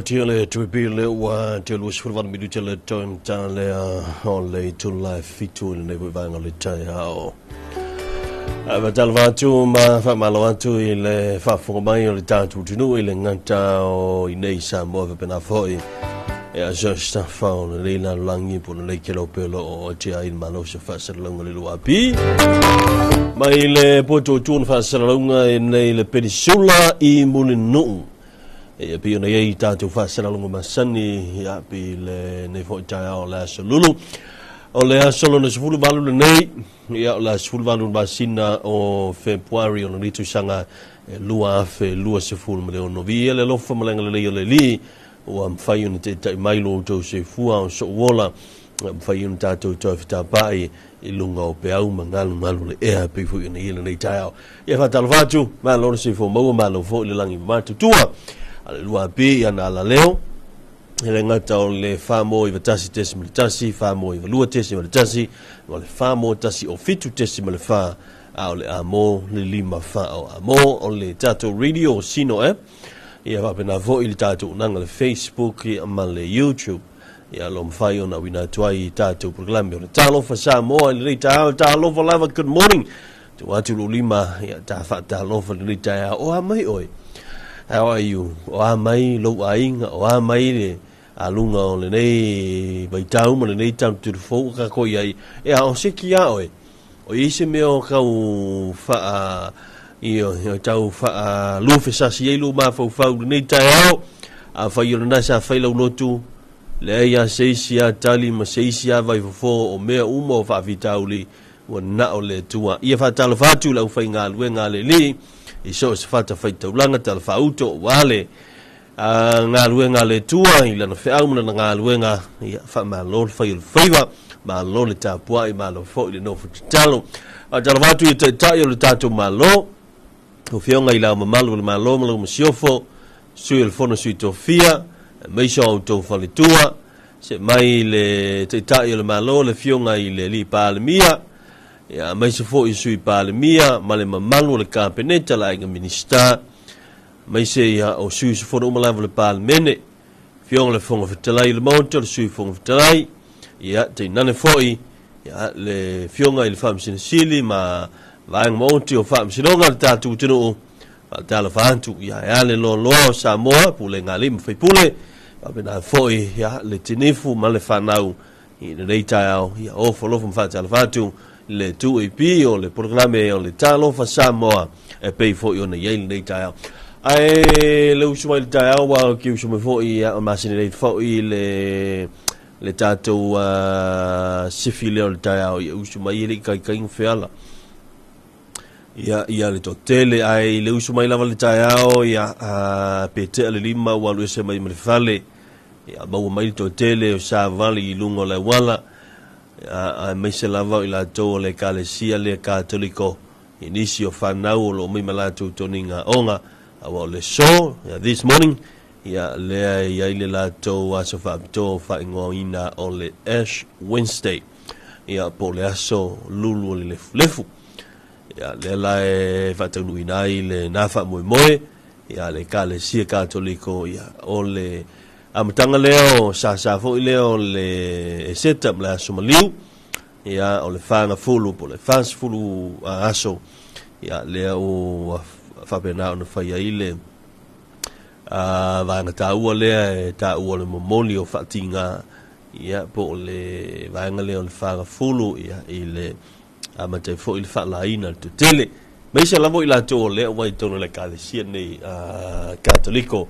Tiele to be le till was for 1 minute till time tale only to life fitul ne bang le tao ava talvatu ma fa malwantu ile fa forbai le tatu tinu ile ngata o inei Samoa pena foi e a just found le la langi por le kelo pelo o tia in malo se fa ser longa le luapi mai le poto tun fa ser longa nei le peninsula I mulinu e pio na ei tatu fa sera longo masani ya pi le ne fo ta o la solulu o le solo no sfulu balu nei ya la sfulu balu basina o february on litu sanga lua fe lua sfulu me no via le lo fa malenga le li o am fa un te mai lo to se fua o so wola fa un tatu to fita pai I lunga o pe au mangalu malu le e pe fu ni ile nei tao ya fa talvatu ma lo se fo mo ma lo fo le langi matu tua Alua pi ana la leo ele ngata o le famo I vatasi tesi me tasi famo I valua tesi me tasi o le famo tasi o fitu tesi me le fa o le amo le lima fa o amo o le tato radio sino ia va pena vo il tato nanga le Facebook I ma le YouTube ia lo mfai ona wina tuai tato programa o le Talofa Samoa le Talofa lava good morning tu atu lo lima ia ta fa Talofa le ta o mai oi How are you? O mai lo ainga o mai le alunga o le nei bai tau mo le nei tau tu fo ka ko ia e a se ki a oi o ise me o ka u fa io tau fa lu fe sa si lu ma fo fa nei tau a fa yo na sa fa lo tu le ia seisia tali ma seisia vai fo o mea uma o whaafitauli wa na o le tua ia whaatalofa atu lau whai ngā luenga le li i so se whata whaitaulanga talofa uto o wale ngā luenga le tua i lana whiau mana ngā luenga ia wha ma lor whai whaiwa ma lo le tāpua i ma lo fo i le nofu talo talofa atu i tai o le tātou ma lo o whionga i lau mamalu le ma lo ma lo ma siofo sui le fono sui tofia mai so auto falitua se mai le tai o le malo le fionga i le li palemia ya mai se fo i sui palemia ma le mamalu le kampeneta la inga minista mai se ya o sui se fo o malava le palemene fionga le fonga fetalai le monto le sui fonga fetalai ya te nane foi ya le fionga i le famsina sili ma vaeng monti o famsinonga le tatu tino Talofa atu ya le lo Samoa pule ngali mfai pule abena foi ya le tinifu ma le fanau i le reitao ya o folofu mfa Talofa atu le tu EP o le programe o le Talofa Samoa e pei foi ona ye le reitao ai le usuma le tao wa ki usuma foi ya o masini le foi le tato sifile o le tao ya usuma ile kai feala ia le totele ai le usu mai lava le taiao ia pete le lima wa lu se mai me fale ia ba mai totele o sa vali i lungo le wala a mai se lava i la to le kalesia le katoliko inisio fanau lo mai malatu toninga onga a le so this morning ia le la to wa so fa to fa ngoina o le Ash Wednesday ia po le aso lulu le lefu ya le la e fatanu inai le nafa moe ya le kale sia katoliko ya ole amtanga leo sa fo leo le setup la somaliu ya ole fanga fulu po le fans fulu aso ya le o fa pena no fa ya ile va ngata u le ta u le momoli o fatinga ya po le va ngale ole fanga fulu ya ile amate fo il fa la ina tu tele mai se lavo ila to le wai tono le kalesia nei katoliko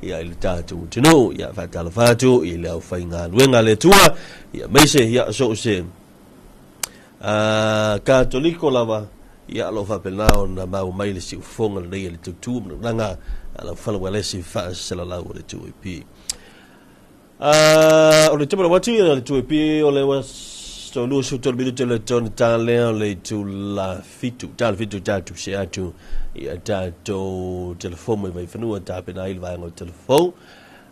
ia il tatu tino ia fa Talofa atu ile au fainga luenga le tua ia mai se ia so se katoliko lava ia lo fa pelao na mau mai le si fonga le le tutu nanga ala fa le wale si fa se la la le tu ep o le temo watu le tu ep o le was so lu su tol bidu tele ton tale le tu la fitu tatu se atu ia tato telefone mai fanua ta pena il vai no telefone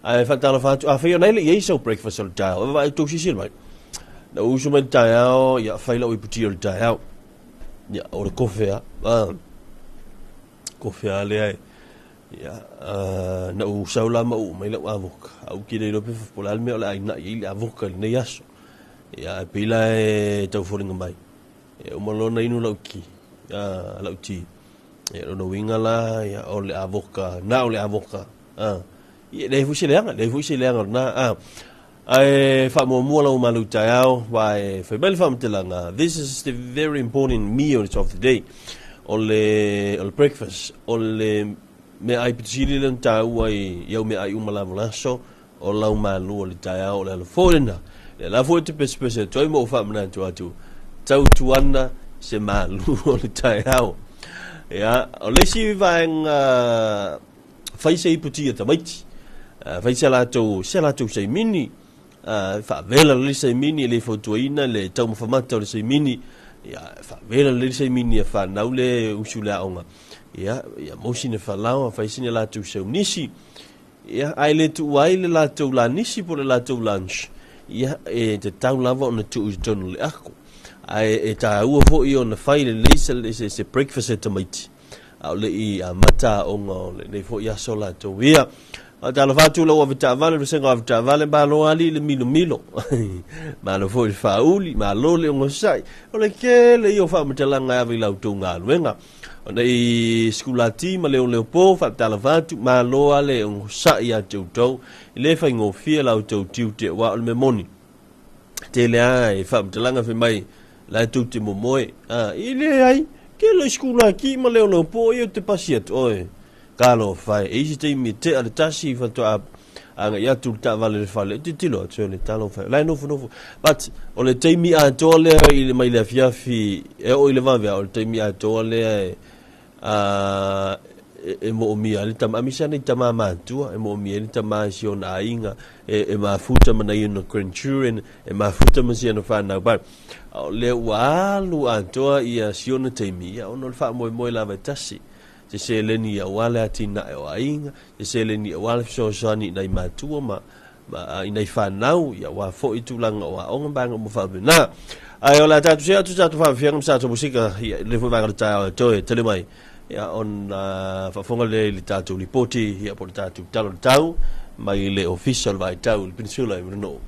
ai fa Talofa atu a fe nei ye so breakfast on dial vai tu si mai na usu men dial ia fa lo i puti o dial ia o le kofea kofea le ai ia na u saula ma u mai lo avok au ki le lo pe polal me la ina i avok ne yaso ya pila e tau foringa mai e o malona inu lauki lauti e no winga la ya ole avoka na ole avoka e le fusi leanga na ai fa mo la malu taiao vai fa bel fam telanga this is the very important meal of the day ole breakfast ole me ai pitili lan tau ai yo me ai umala laso o la malu ole taiao ole foringa la foto pespese toi mo fa mna tu atu tau tuana se malu o le taiao ya o le si vang faise iputi ta maiti faise la tu se mini fa vela le se mini le fotoina le tau fa mata le se mini ya fa vela le se mini fa na le usula onga ya mo sine fa la faise la tu se nisi ya ai le tu wai le la tu la nisi por la tu lunch ia e te tau lava ona tu tonu le ako ai e ta ua fo i ona fai le leisa se breakfast e tamaiti au le i mata onga le fo ia sola to ia a Talofa atu lo avita vale le senga avita vale ba lo ali le milo ma lo fo i fauli ma lo le onga sai o le ke le io fa matelanga ave la utunga luenga ona i skulati ma le po fa Talofa atu ma lo ale onga sai a tutou le fa ngo fia la tiu te wa le memoni te le ai fa mtelanga fe mai la tuti mo moe ile ai ke le skula ki ma le po io te pasiet oi kalo fa e te mi te ale tasi fa to anga ia tu ta vale le fale tilo tio le talo fa la no fu but o le taimi a tole i le mai le fiafi e o le va o le taimi a tole e mo mi ali tam amisa ni tama mantua e mo mi ali tama si on ainga e ma futa mana i no Centurion e ma futa ma si no fa na ba le walu antoa ia si on taimi o no fa mo la vetasi se se le ni wala atina e ainga se se le ni wala so sani dai matua ma ina fa nau ia wa fo i tulanga wa on banga mo fa na ai ola tatu se atu tatu fa fianga sa to musika le fo banga ta to tele mai ia on fa fonga le tatu lipoti ia por tatu talo tau mai le official vai tau peninsula no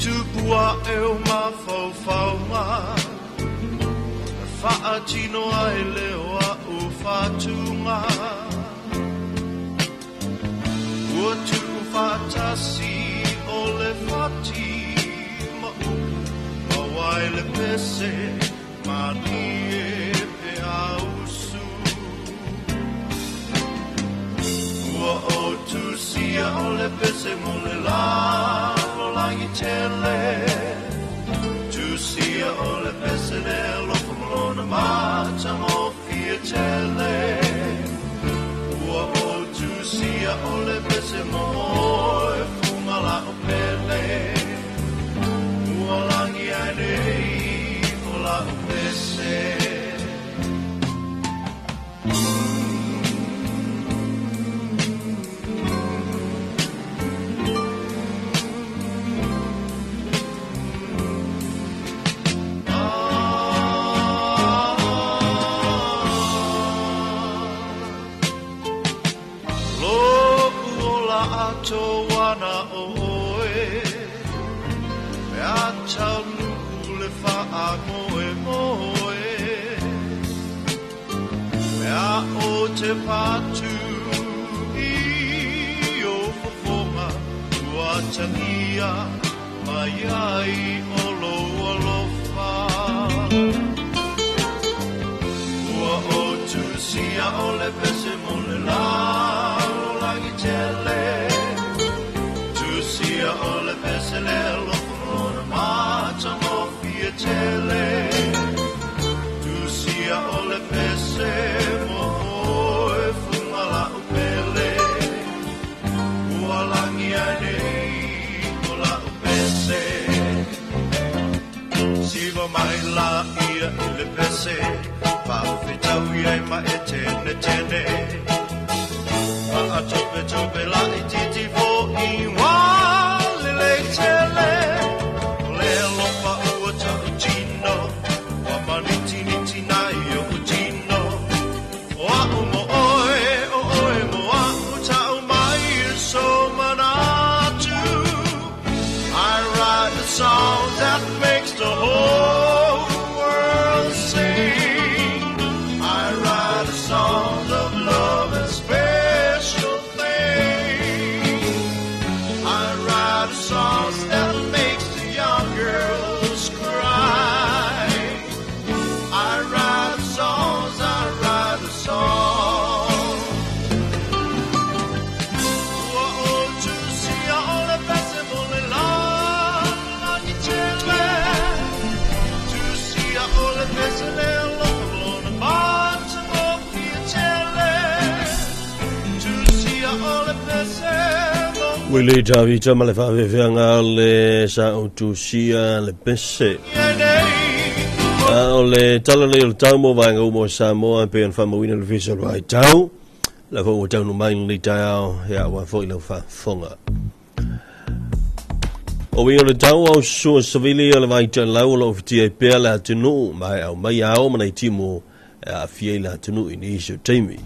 tupua e o mawhauwhaunga Whaatino ai leo a o whatunga Ua tuku whatasi o le whati ma'u Mawai le pese mani e pe ausu Ua o tusia o le pese mo le la o langi tele Tusia o le pese le loko molona mata mo fia tele Ua o tusia o le pese mo e fumala o pele Ua langi ane o la o pese Toana oe Mea tau nuku le wha moe moe Mea o te patu I o fofonga Ua tangia Mai ai olo alofa Ua o tusia o le pese mo le la O langi tele Sia o le pese le lofona mata mo fia tele Tu sia o le pese mo e fumala o pele Ua langi ane o la o pese Siva mai la ia i le pese Whawhitau iai ma e tene tene Ma a tope tope la i titi fo i wa Song that makes the whole world sing. I write a song of love and special things. I write a song that makes the young girls cry. I write songs, I write a song. Oh, to see all the festival in love. Wili Javi Jamale Favianga le sa utusia le pese. Le talale le taumo vanga umo Samoa pe en famawina le visa right tau. La fo tau no mai le tau ya wa fo ile fa fonga. O wi le tau au so civili le vai ta lau lo fiti pe la tunu mai au mai au mai timo a fiela tunu inisho taimi.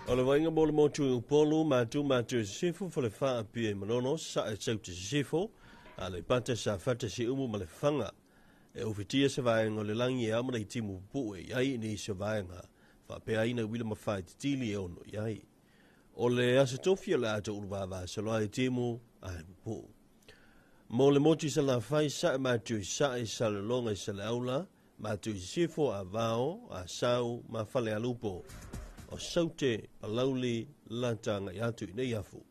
O le wainga mo le motu i upolu matu sifu fa le wha pie manono sa e tau te sifu a le pata sa fata si umu ma le whanga e ufitia se vaenga le langi e amana i timu pu e iai ni se vaenga fa pe aina wila ma whai te tili e ono iai o le asa tofia le ata uruvava se loa i timu a he pu mo le motu sa la whai sa e matu i sa e sa le longa i sa le aula matu i sifu a vao a sau ma fale alupo o saute a lauli lantanga i atu i nei afu.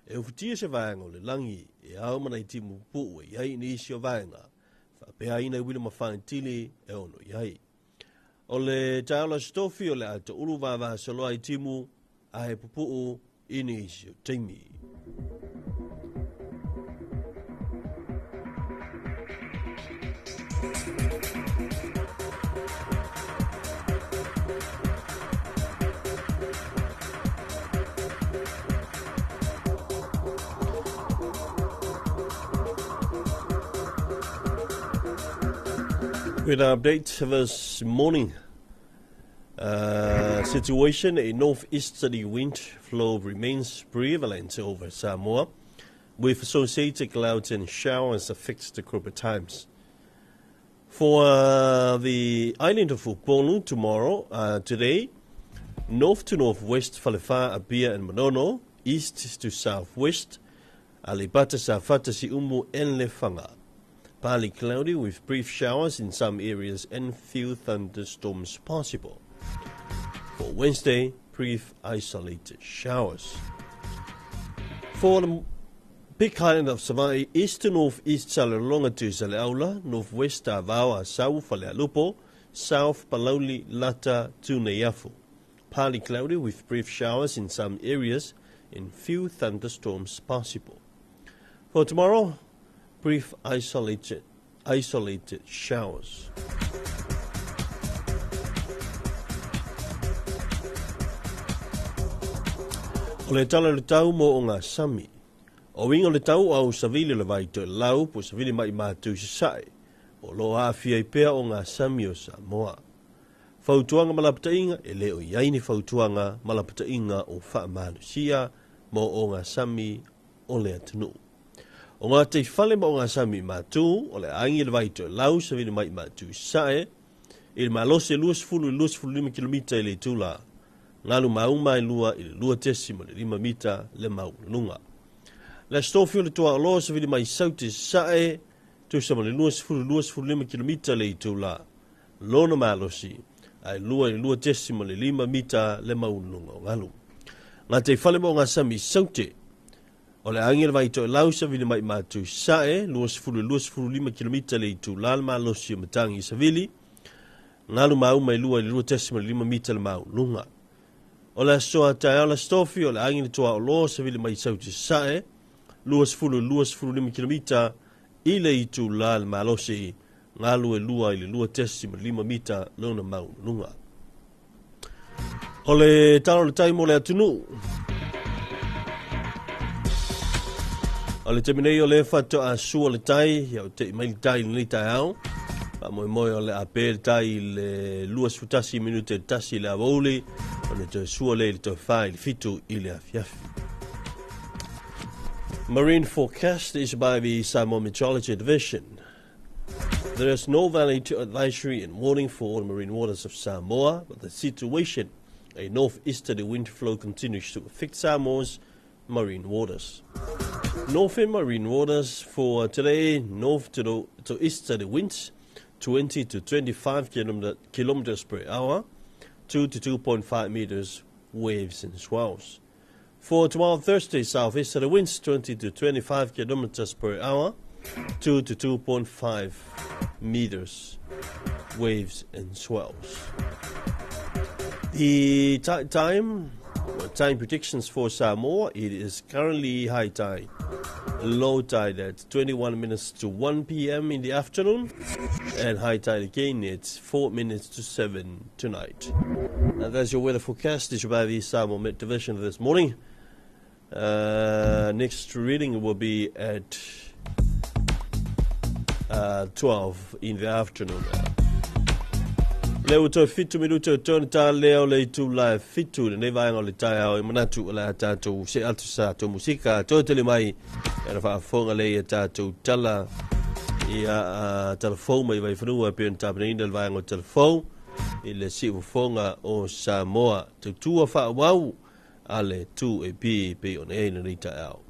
E ufitia se vaenga o le langi e au mana i timu pu e iai ni isi o vaenga. Fa pea ina wila mawhane tili e ono iai. O le taola stofi o le ata ulu vava saloa i timu a he pupu ini isi o teimi. With an update this morning, situation, a northeasterly wind flow remains prevalent over Samoa, with associated clouds and showers affect the group at times. For the island of Upolu tomorrow, today, north to northwest, Falefa, Abia and Monono, east to southwest, Alibata, Safata, Siumu and Lefanga. Partly cloudy with brief showers in some areas and few thunderstorms possible. For Wednesday, brief isolated showers. For the big island of Savai, east to northeast Salalonga to Salaula, northwest Avawa, south Falealupo, south Palauli, Lata to Neyafu. Partly cloudy with brief showers in some areas and few thunderstorms possible. For tomorrow, brief isolated showers. O le tala le tau mo o ngā sami. O winga le tau au savili le vai to lau po savili mai mātou se sae. O lo awhia I pea o ngā sami o Samoa. Fautuanga malapatainga e leo iaini fautuanga malapatainga o Whaamanusia mo o ngā sami o le atunu. O ngā te whale mo o ngā sami mātou, o le aingi le vai to lau savili mai mātou sae, i le malose luas fulu 5 kilomita I le tula. Ngalu mauma I lua I le lua tesi mo le 5 mita le maulunga. Le stofio le toa aloa savili mai sauti sae, tu sa mo le 5 kilomita le tula. Lono malosi, ai lua I lua tesi mo le 5 mita le maulunga o ngalu. Ngā te whale mo ngā sami sauti, o le angel vai to lausa vili mai mātou sae, 5 kilomita le tu lalma losi o matangi savili, ngalu mau mai lua I lua tesima 5 mita le mau lunga. O le soa tae ala stofi o le angel toa o loa savili mai sauti sae, 5 kilomita I le I tu lalma losi, ngalu e lua I le lua tesima 5 mita lona mau lunga. O le talo le taimo le atunu, o le teminei o le whato a sua le tai, o te maili tai ni tai au, pa moi o le apere tai le 2 minute tasi le avoli, o le te sua le to whai le fitu I le afiafi. Marine forecast is by the Samoa Meteorology Division. There is no valid advisory and warning for all marine waters of Samoa, but the situation, a northeasterly wind flow continues to affect Samoa's marine waters. Northern marine waters for today, north to easterly winds, 20 to 25 kilometers per hour, 2 to 2.5 meters, waves and swells. For tomorrow, Thursday, southeasterly winds, 20 to 25 kilometers per hour, 2 to 2.5 meters, waves and swells. The time predictions for Samoa, it is currently high tide, low tide at 21 minutes to 1 p.m. in the afternoon, and high tide again at 4 minutes to 7 tonight. And that's your weather forecast issued by the Samoa Met Division this morning. Next reading will be at 12 in the afternoon. Leo to fitu minuto tonta leo le tu la fitu ne vai ngole tai au manatu la tatu se altu sa to musika to tele mai era fa fonga le tatu tala ia telefon mai vai fru pe tabne indel vai ngol telefon ile si fonga o Samoa tu fa wau ale tu e pe on e ni ta au.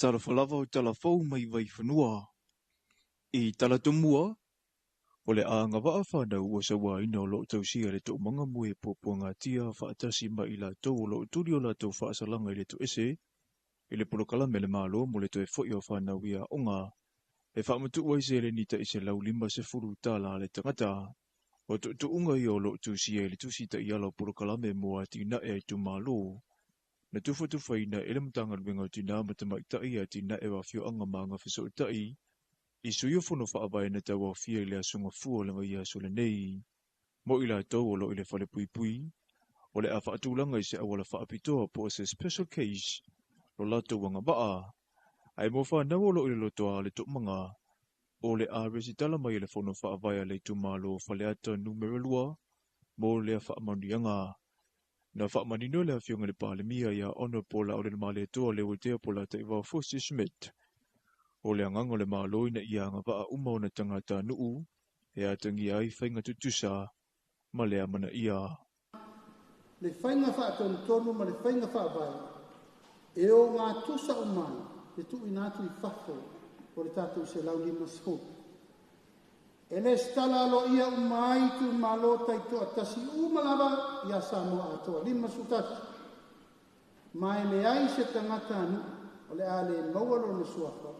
Talofa lava o talafou mai vai whanua. I talatumua, o le a ngawaa whanau o sa waina o loo tausia le tō manga mue pōpua ngā tia whaatasi mai i la tau o loo turi o la tau whaasalanga i le tō ese, i le polokala me le malo mo le tō e fwoi o whanau ia onga, e whaamatu waise le nita i se lau lima se furu tāla le tangata, o tō unga i o loo tausia i le tusita i ala o polokala me mua tina e ai tu malo, na tufa ina ele mtanga luenga o tina matama i tai a tina e wafio anga maanga fiso i tai, i suio fono whaawai na tau au fia i le asunga fua langa i aso le nei. Mo i la tau o lo i le whale pui pui, o le a whaatulanga i se awala whaapitoa po se special case, lo lato wanga baa, ai mo whanau o lo i le lotoa le tupmanga, o le a resitala mai le fono whaawai a le tumalo whale ata numero lua, mo le a whaamanianga, Na whaamanino le awhiunga le pālemia ia ono pola o le male toa le watea pola te iwa Fosi Smith. O le angango le māloina ia ngawaa uma o na tangata nuu, e atangi ai whainga tutusa, ma le amana ia. Le whainga whaatonu ma le whainga whaavai, e o ngā tusa o mai, le tu inatu I whafo, o le tātou se lau lima sfo. E le stala alo ia o mai tu malo tai toa tasi umalawa ia Samoa atoa lima sutati. Mai le ai se tangata anu, o le a le maualo na suafa,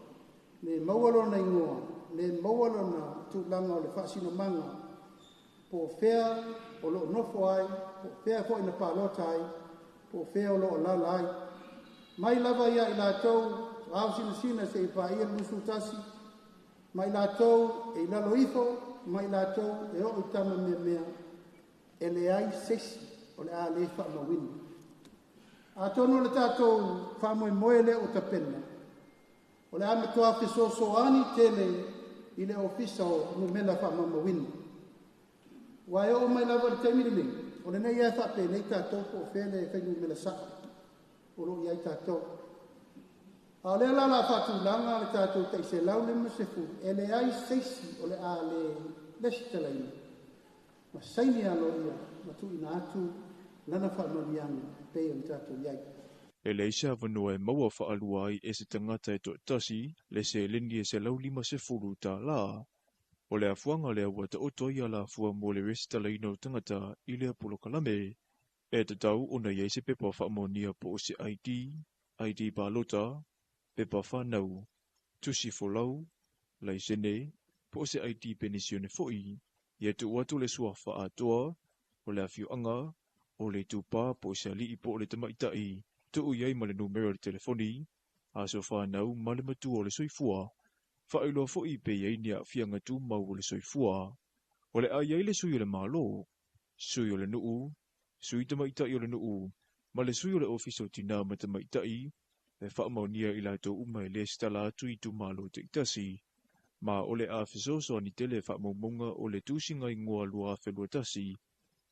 le maualo na ingoa, le maualo na tūlanga o le whaasino manga, po fea o lo nofo ai, po fea fo ina pālota ai, po fea o lo lala ai. Mai lava ia I lātou, rau sina se I pā ia lusutasi, mai lātou e lalo ifo, mai lātou e o I tama mea, e le ai sesi o le a le wha mawini. A tono le tātou whamoe moele o tapena. O le ame toa so ani tele I le ofisa o numela wha mawini. Wa e o mai lava le taimiri o le nei e whape nei tātou po whele e whainu mela saka. O lo iai tātou. A le ala la whatulanga le tātou tai se lau le masefu, e le ai seisi o le a le lesi talaina. Ma saini alo ia, ma tu ina atu, lana whamarianga, pei o tātou iai. E le isa vanua e maua whaalua ai e se tangata e toa tasi, le se lini e se lau lima se furu tā la. O le afuanga le awa ta oto ia la afua mo le resi talaina o tangata I le apolo kalame. E te tau o na iei se pepa whaamonia po o se ID balota, pepa whanau, tusi folau, lai sene, po o se ID penisione foi, ia tu watu le sua wha atoa, o le afiu anga, o le tupa po o se ali po o le tamaitai, tu u iei ma le numero le telefoni, a so whanau ma le matu o le soifua, whaeloa foi pe iei ni a fianga tu mau o le soifua, o le a iei le sui o le malo, sui o le nuu, sui tamaitai o le nuu, ma le sui o le ofiso tina ma tamaitai, e whaamaunia I lātou umai le stala atu I tu malo te itasi, ma o le a fisoso ani tele whaamaumunga o le tūsinga I ngoa lua whelua tasi,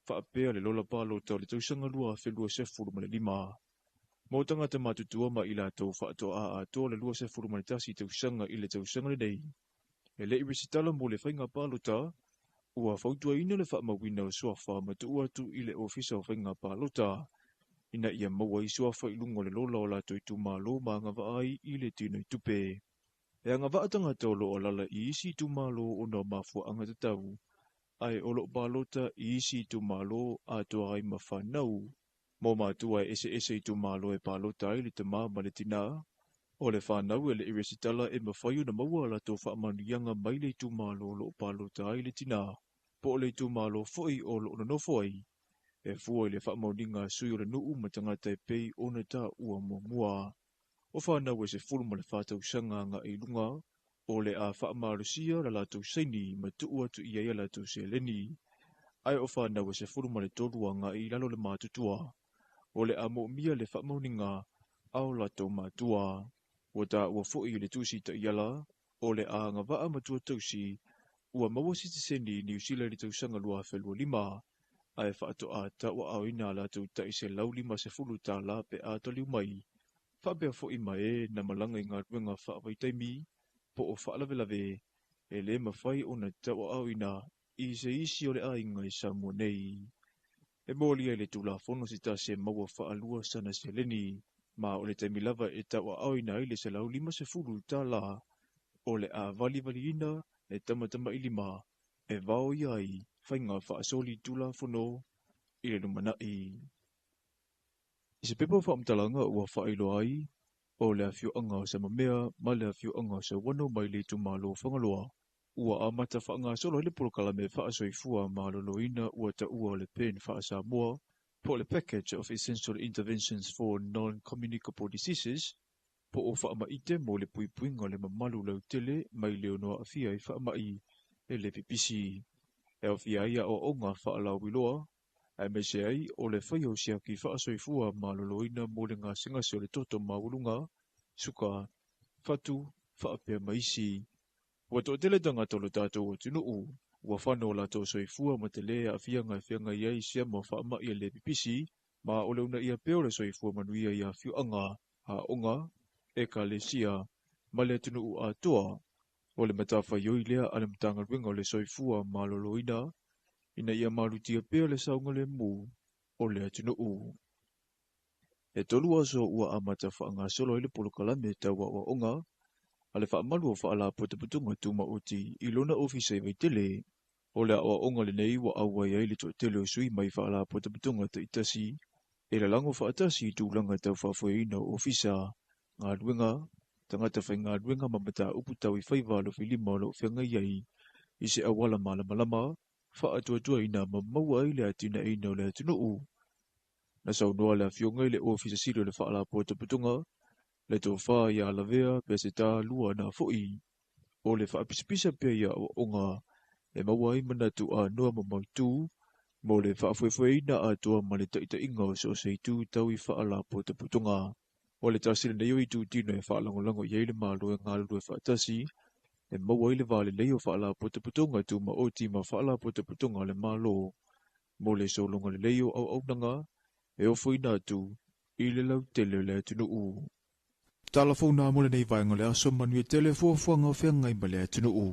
whaapea le lola palo tau le tausanga lua whelua sefuru ma le lima. Mō tangata matutua ma I lātou whaatoa a toa le lua sefuru ma le tasi tausanga I le tausanga le nei. E le irisitala mo le whainga palo ta, ua whautua ina le whaamawina o soafa ma tu atu I le ofisa o whainga palo ta, ina ia maua I soafa I lungo le lola o lato I tu malo ma ngava ai I le tino I tupe. E ngava atanga tolo o lala I isi tu malo o na mafua anga tatau, ai o lo balota I isi tu malo a toa ai mawhanau, mo matua ese I tu malo e palota ai le tama ma le tina, o le whanau e le iresitala e mawhaio na maua lato whaamanianga mai le tu malo lo palota ai le tina, po le tu malo foi o lo nonofo ai, e fua I le whaamauninga sui o le nuu matangata e pei o na ta ua mua. O whanau e se fulma le whātau sanga nga I lunga, o le a whaamarusia la latou saini ma tuu atu I aia latou se leni. Ai o whanau e se fulma le tolua nga I lalo le mātutua, o le a mia le whaamauninga au latou mātua. Ua ta ua fōi le tūsi ta iala, o le a ngā waa matua tausi, ua maua sitiseni New Zealand le tausanga lua whelua lima, ai whaatoa ta ua au ina latou ta I se lau lima se fulu ta la pe a taliu mai. Whabea fo I mai na malanga I ngā ruenga whaavaitaimi, po o whaalawelawe, e le mawhai o na tau au ina I se isi o le a inga I Samoa nei. E mōlia le tula whono si ta se maua whaalua sana se leni, ma o le taimilawa e tau au ina I le se lau lima se fulu ta la, o le a vali ina e tamatama I lima, e vao iai whainga whaasoli tula whono I le numanai. I se pepa whaamtalanga ua whaelo ai, o le awhio anga o sa mamea, ma le awhio anga o sa wano mai le tu malo whangaloa. Ua amata whaanga solo hele polokalame whaasoifua ma loloina ua ta ua o le pen Samoa, po le package of essential interventions for non-communicable diseases, po o whaamaite mo le puipuinga le mamalu lau tele mai leonoa awhia I whaamai e le pipisi. E awhia ia o onga whaalau wiloa, ai me se ai o le whaiau sia ki whaasoifua ma loloina mo le ngā singase o le toto maulunga, suka, whatu, whaapea maisi. Ua to tele tanga tolo tātou o tunuu, ua whano la tō soifua ma te lea a whianga iai sia mo whaama I le pipisi, Ma ole una ia peo le soifua manuia ia fiu anga ha onga e ka le sia ma le tunu u atoa o le matafa yoi lea ale mtanga winga o le soifua ma loloina ina ia malutia peo le saunga le mu o le tunu u. E tolu aso ua amatafa anga solo ile polokalame tawa o onga ale wha malu o wha ala putuputunga tuma uti ilona ofisa i vaitele o le awa onga le nei wa awa ia ili to tele o sui mai wha ala putuputunga ta itasi e le lango wha atasi i tūlanga tau whafoeina o ofisa ngā ruenga tangata whai ngā ruenga mamata upu tau i whaiva lo whilima lo whianga iai i se awala malama wha atua ina mamaua i le atina eina o le atunu u na sau noa le awhionga i le ofisa siro le wha ala putuputunga le tō wha i alavea pe se tā lua na fōi o le wha pisipisa pe ia o onga e maua i manatu a noa mamautu mo le wha fuefueina a toa ma le taita inga o so seitu tau i wha ala putuputunga o le tasile neo i tū tino e wha langolango i eile malo e ngālu e wha tasi e maua i le vale leo wha ala putuputunga tu ma oti ma wha ala putuputunga le malo mo le solonga le leo au nanga e o fuina tu i le lau tele le tunu u. Talafona mo le nei vaenga le aso manu e tele fuafuanga o whianga i ma le tunu u.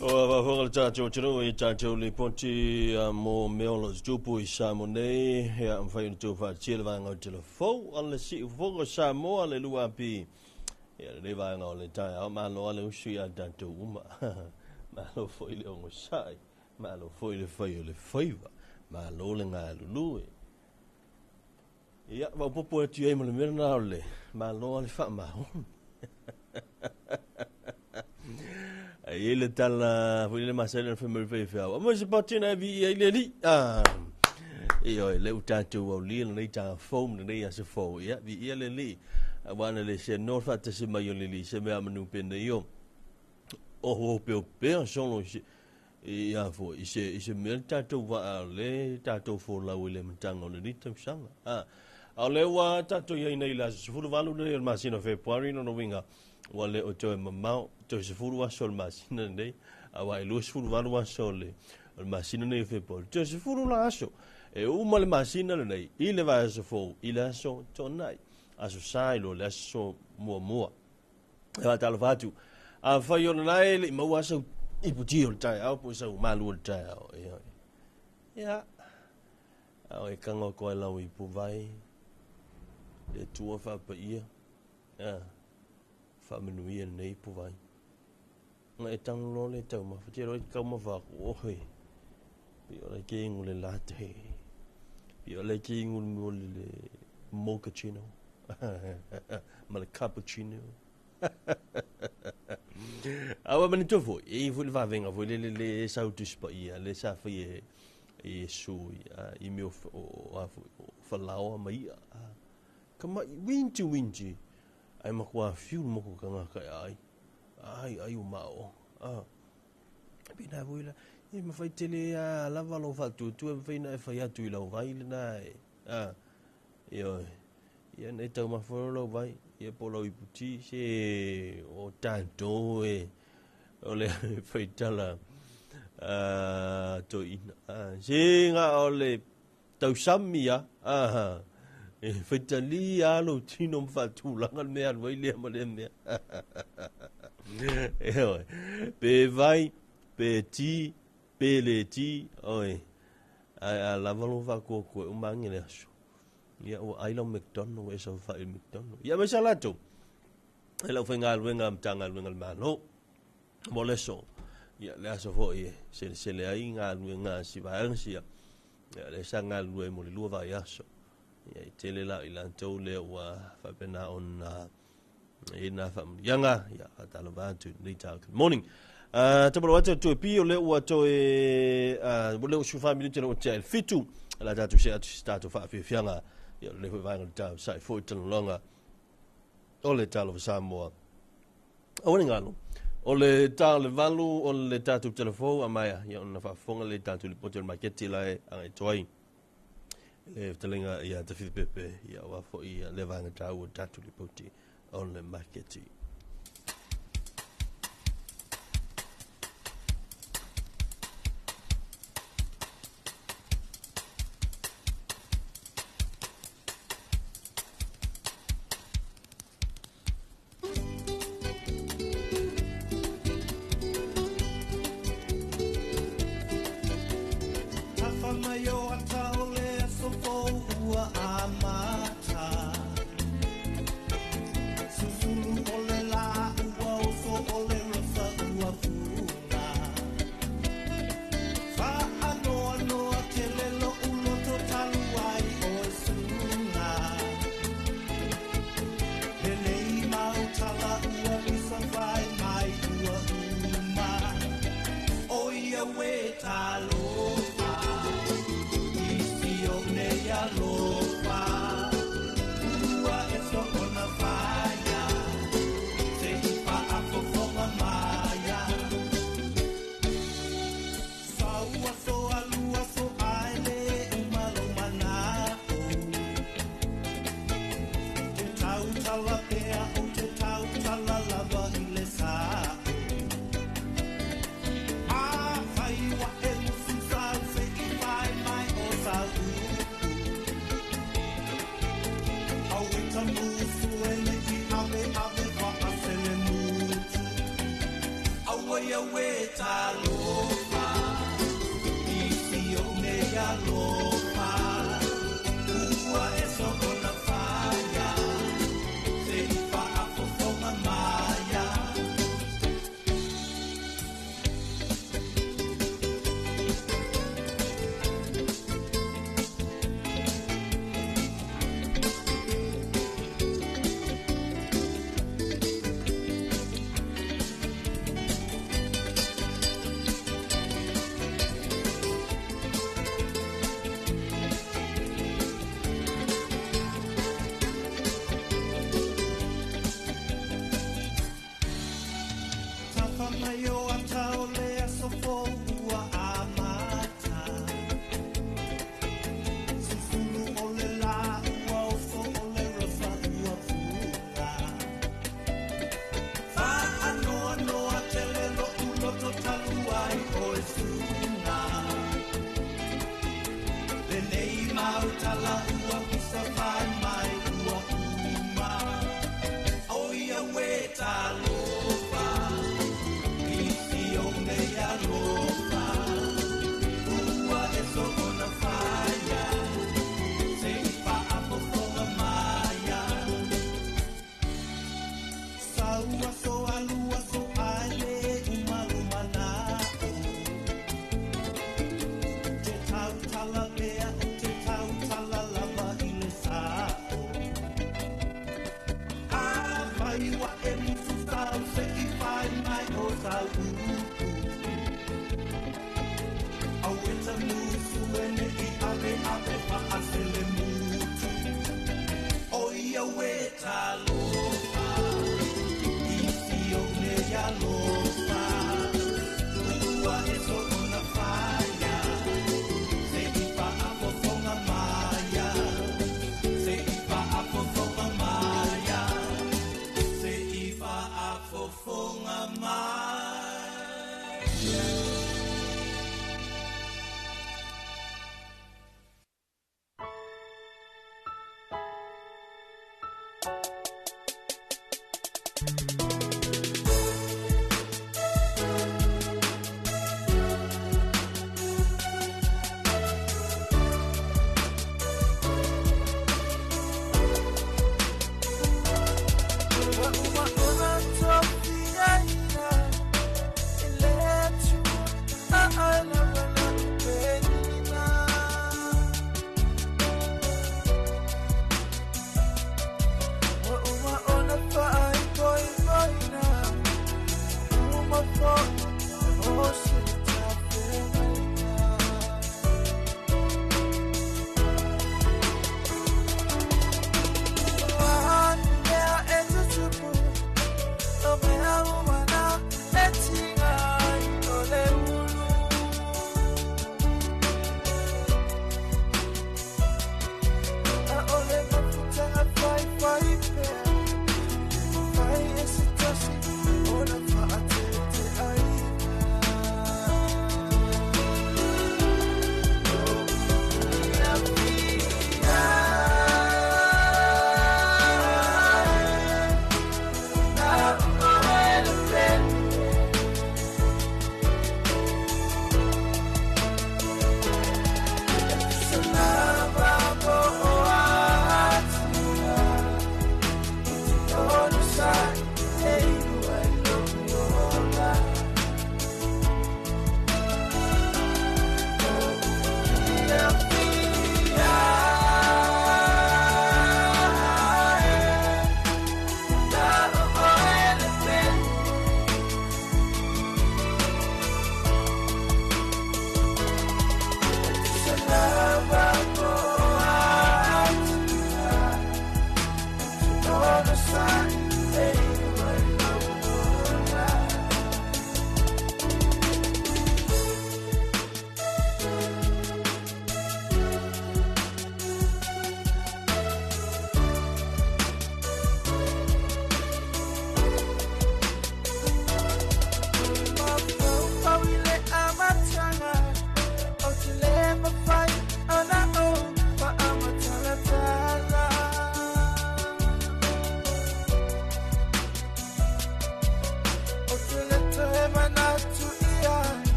Whakala tātou tino i tātou li ponti mō meola tupu i Samonei hea mwhai ni tō whātiela vāngau te le fau ale si whonga Samoa le lua pi hea le vāngau le tai au malo ale usui a tātou uma malo fwoi le ongo sai malo fwoi le whai o le whaiva malo le ngā lulue ia wau popo e tu e mo le mera nao le malo ale wha mahon ele tala ele masela family fe mo se patina vi ele li io le utato o li le ta foam le ya se fo ya vi ele li wana le se no fa te se mai li se me amanu pende io o ho pe sono ia fo i se me tato va le tato fo la le mtango le ni tam sanga ale wa tato ye nei la se fu valu le masino fe poari no winga wale o toe mamau to se furu wa sol masina nei awa e lo se furu wa sol le masina nei fe pol to se furu la aso e uma le masina nei i le va se fo i le aso tonai aso sai lo le aso mo e va tal fatu a fa yo nai le mo aso i puti o tai au po sa malu o tai au ya au e kango ko la wi pu vai le tua fa pa ia whamenuia nei pu vai. Nga e tango lo le tau ma whatero i kau ma whaku ohoi. Pio le ke ingu le latte. Pio le ke ingu le mochaccino. Ma le cappuccino. Awa mani tofo, e fu le vavenga, fu le sautus pa ia, le safa e sui, i meo whalaoa ma ia. Kama winti. Ai makua fiu moko kanga kai ai o mao pina vuila e ma fai tele lava lo fatu tu e na fai atu ila vai na io ia nei tau ma folo vai ia polo i puti se o tanto e ole fai tala to ina singa ole tau samia e fetali alo tino fatu langa me al vai le male me pe vai pe ti pe le ti oi a la valo va ko o mangi le aso ia o aila McDonald e sa fa il McDonald ia mesalato e lau whainga luenga mtanga luenga malo mo leso ia le aso fo i se le ai ngā luenga si vaangsia ia le sa ngā lue mo le lua vai aso ia i tele la i lantou le ua whapena on ina whamurianga ia atalo vātu ni tau good morning tapalo atu tu pio le ua to e le o sufa minuto o tel fitu la datu se atu statu fa fianga ia le vai ngā tau sai fo tano longa o le Talofa Samoa o le ngalo o le tau le valu o le tatu telefo a maia ia ona whafonga le tatu le potel maketi lai angai toai le talenga ia te whipepe ia wafo ia le vanga tau o tatu le poti o le maketi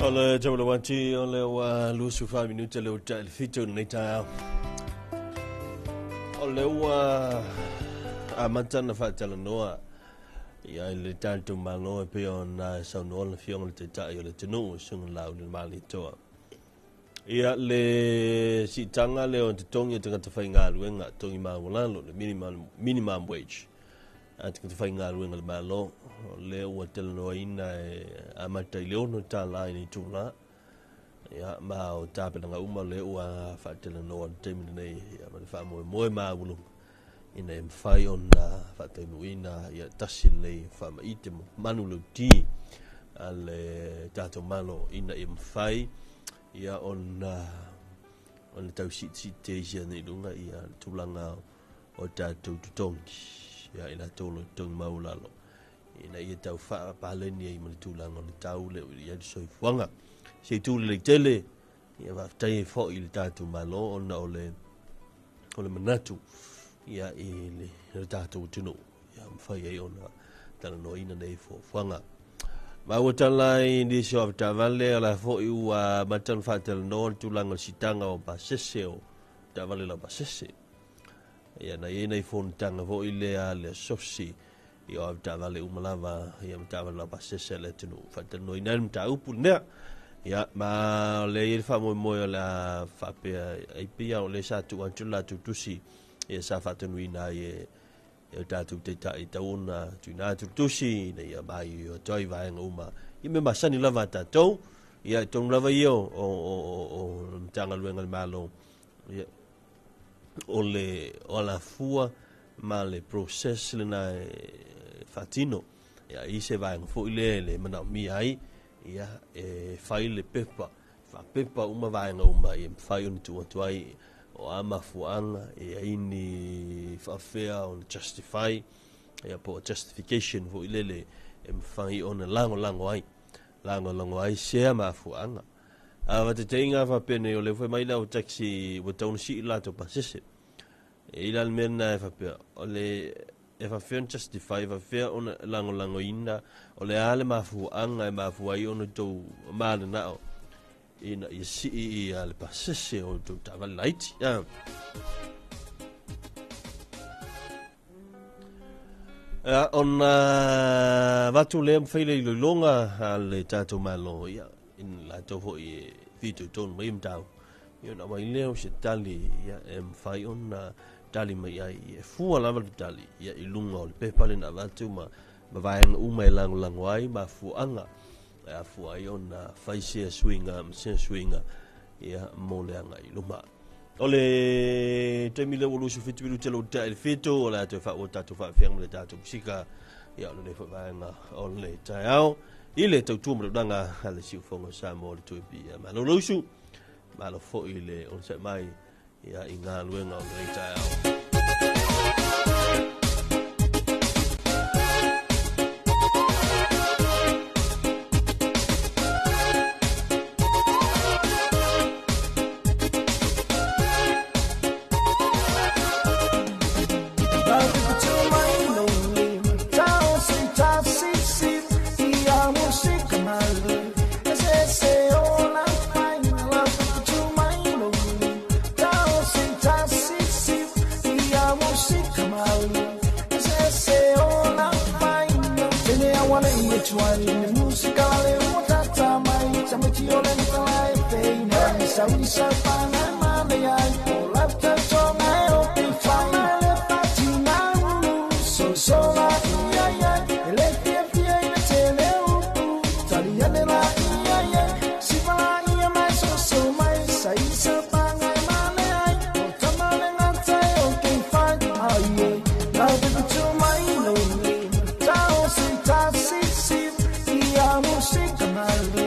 Ole jamla wanti ole wa lusu 5 minuta le uta fito nita ole wa amantana fatala noa ya le tanto malo pe on sa no le fiong le ta yo le tenu sung la le mali to ya le sitanga le on tongi tanga te fainga luenga tongi ma wala lo le minimum wage at te fainga luenga le malo le o tel no ina amata le ono ta la ni tula ya ma o ta pe nga uma le o fa tel no te nei ya ma fa mo ma bulu ina em fai on fa te muina ya tasile fa ma item manu lo ti ale tato malo ina em fai ya on tau si te sia ni lunga ia tulanga o tato tutongi ya ina tolo tong maulalo ina ia tau fa paleni ai mali tulanga le tau le ia so fuanga se tu le tele ia va tai fo il tato malo on ole manatu ia ile tato tuno ya mfai ai ona tala no ina nei fo fuanga ma wotalai ni so of tavale ala fo u matan fatel no tulanga sitanga o pasese o tavale la pasese ya na ye nei fon tanga vo ile ale sosi yo of tavale umalava ya tavale la pasese le tunu fatel no ina mta upu ne ya ma le fa mo la fa pe ai pia o le sa tu antula tu tusi ya sa fatel ina ye e tatu te tai tauna tuna tutusi ne ia mai o toi vai nguma i me masani lava tatou ia tong lava io o tanga luenga malo ia ole ola fua ma le process le na fatino ia i se vai fo le mana mi ai ia fai le pepa fa pepa uma vai nguma i fai un tu ai o ama fuanga e ini fafea on justify e po justification vo ilele e mfai on lango ai se ma fuanga a te tenga fa pene o le foi mai la o taxi o ton si la to pasese e ila almena fa pe o le e fa fe justify fa fe on lango inda o le ale ma fuanga e ma fuai on to ma na ina isi al pasese o to tavalait ya on vatu le mfile lo longa al tato malo ya in la to ho e vito ton mim tau yo na mai leo se tali ya em fai on tali mai ai fu ala va tali ya ilunga o pe pale na vatu ma vai uma lang wai ma fu anga a fu ai ona fai se swinga ia moleanga i luma ole te mile wolu su fitu te lo ta el fito ola te fa o tatu fa fiang le tatu musika ia le fa vanga ole tao ile te tu mo danga ale si fongo sa mo le tu bi ma lo lusu ma lo fo ile on se mai ia inga luenga ole tao wale ye chwai ne musikale utata mai samchi ole ntalai peina saudi sapana mane ai polata chonga o pe fai patina so sola ya ya ele pia pia ina tele u taliane la ya ya sipala ia mai so mai sai sapana mane ai tamale ngatai o ke fai ai ye na de tu mai no música malde,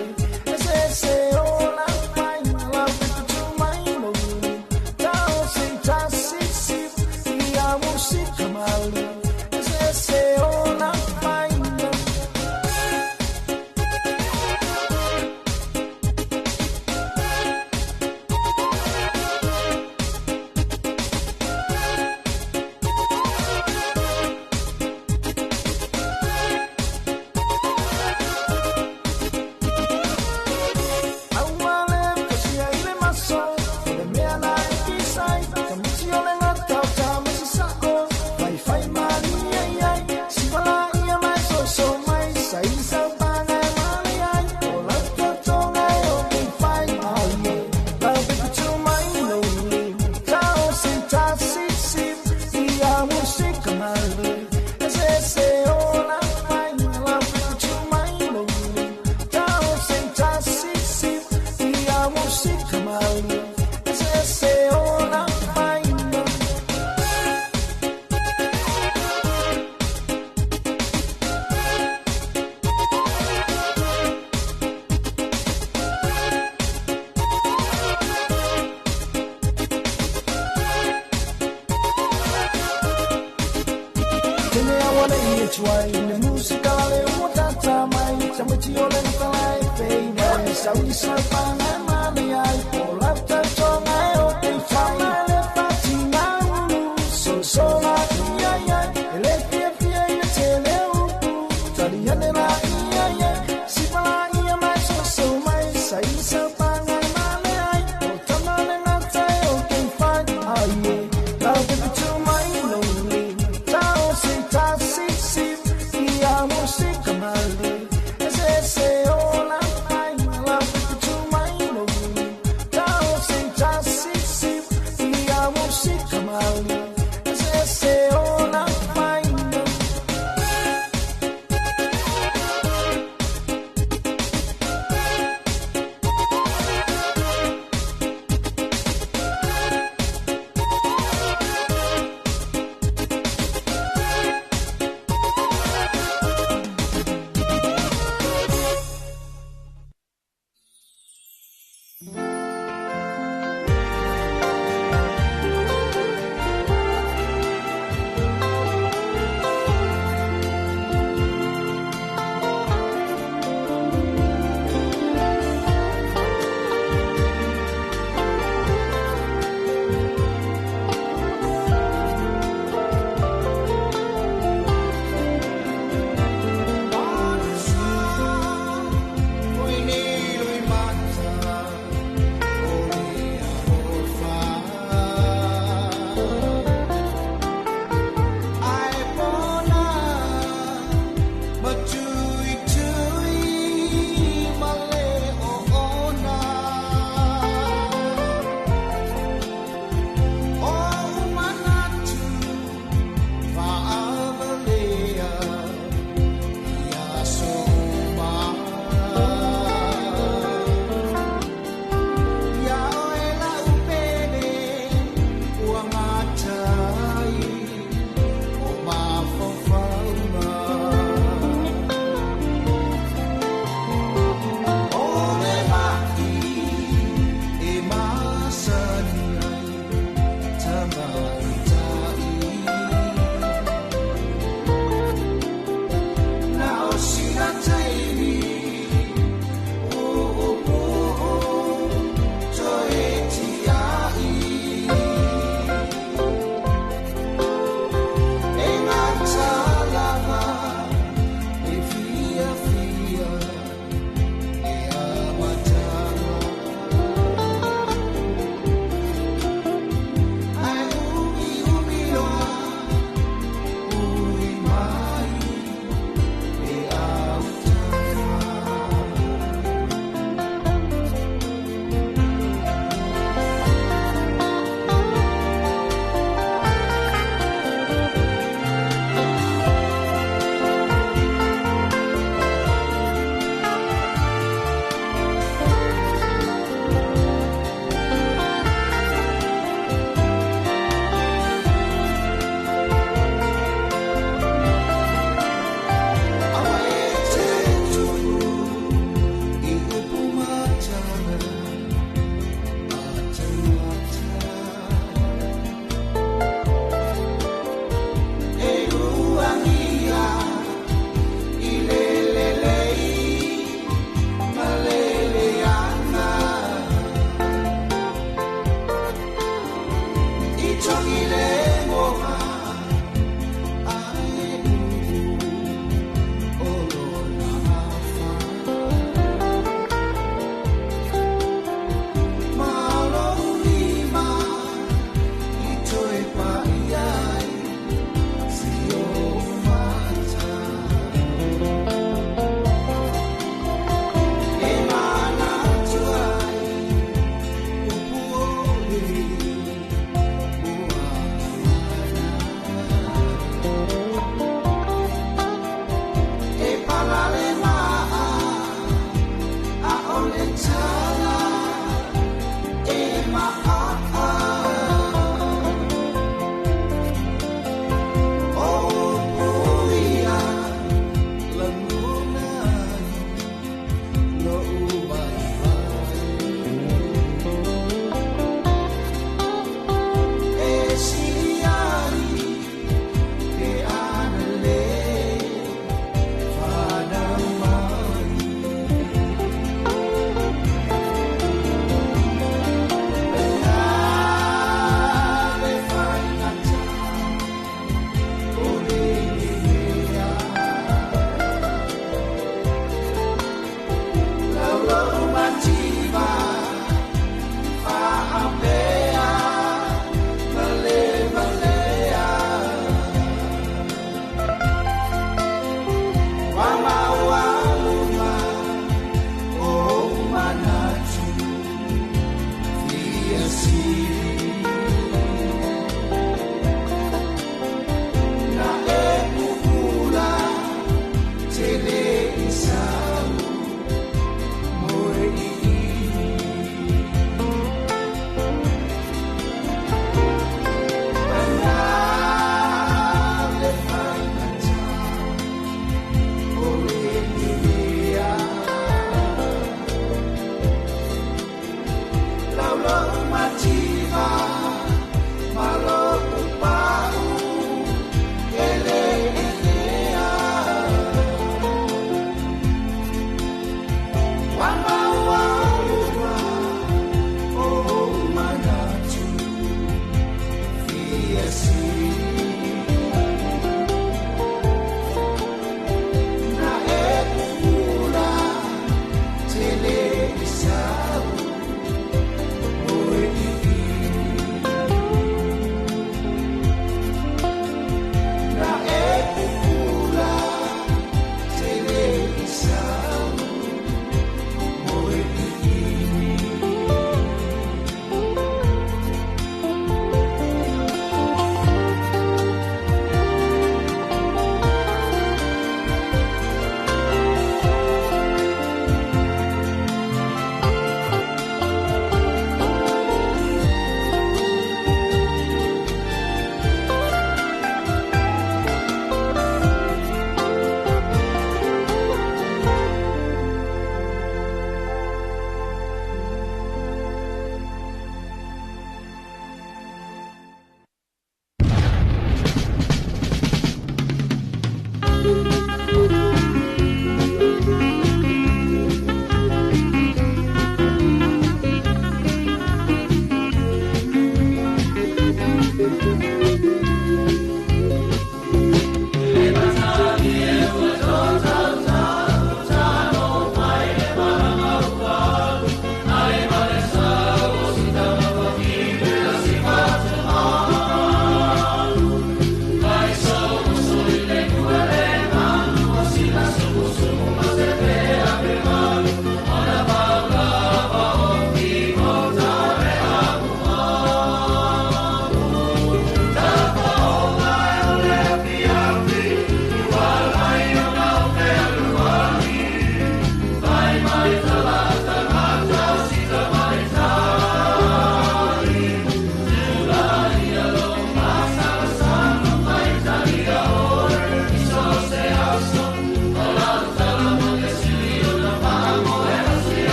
ese ona fine, love with you my lonely. Tao sei tassi, e a música malde, ese ona fine.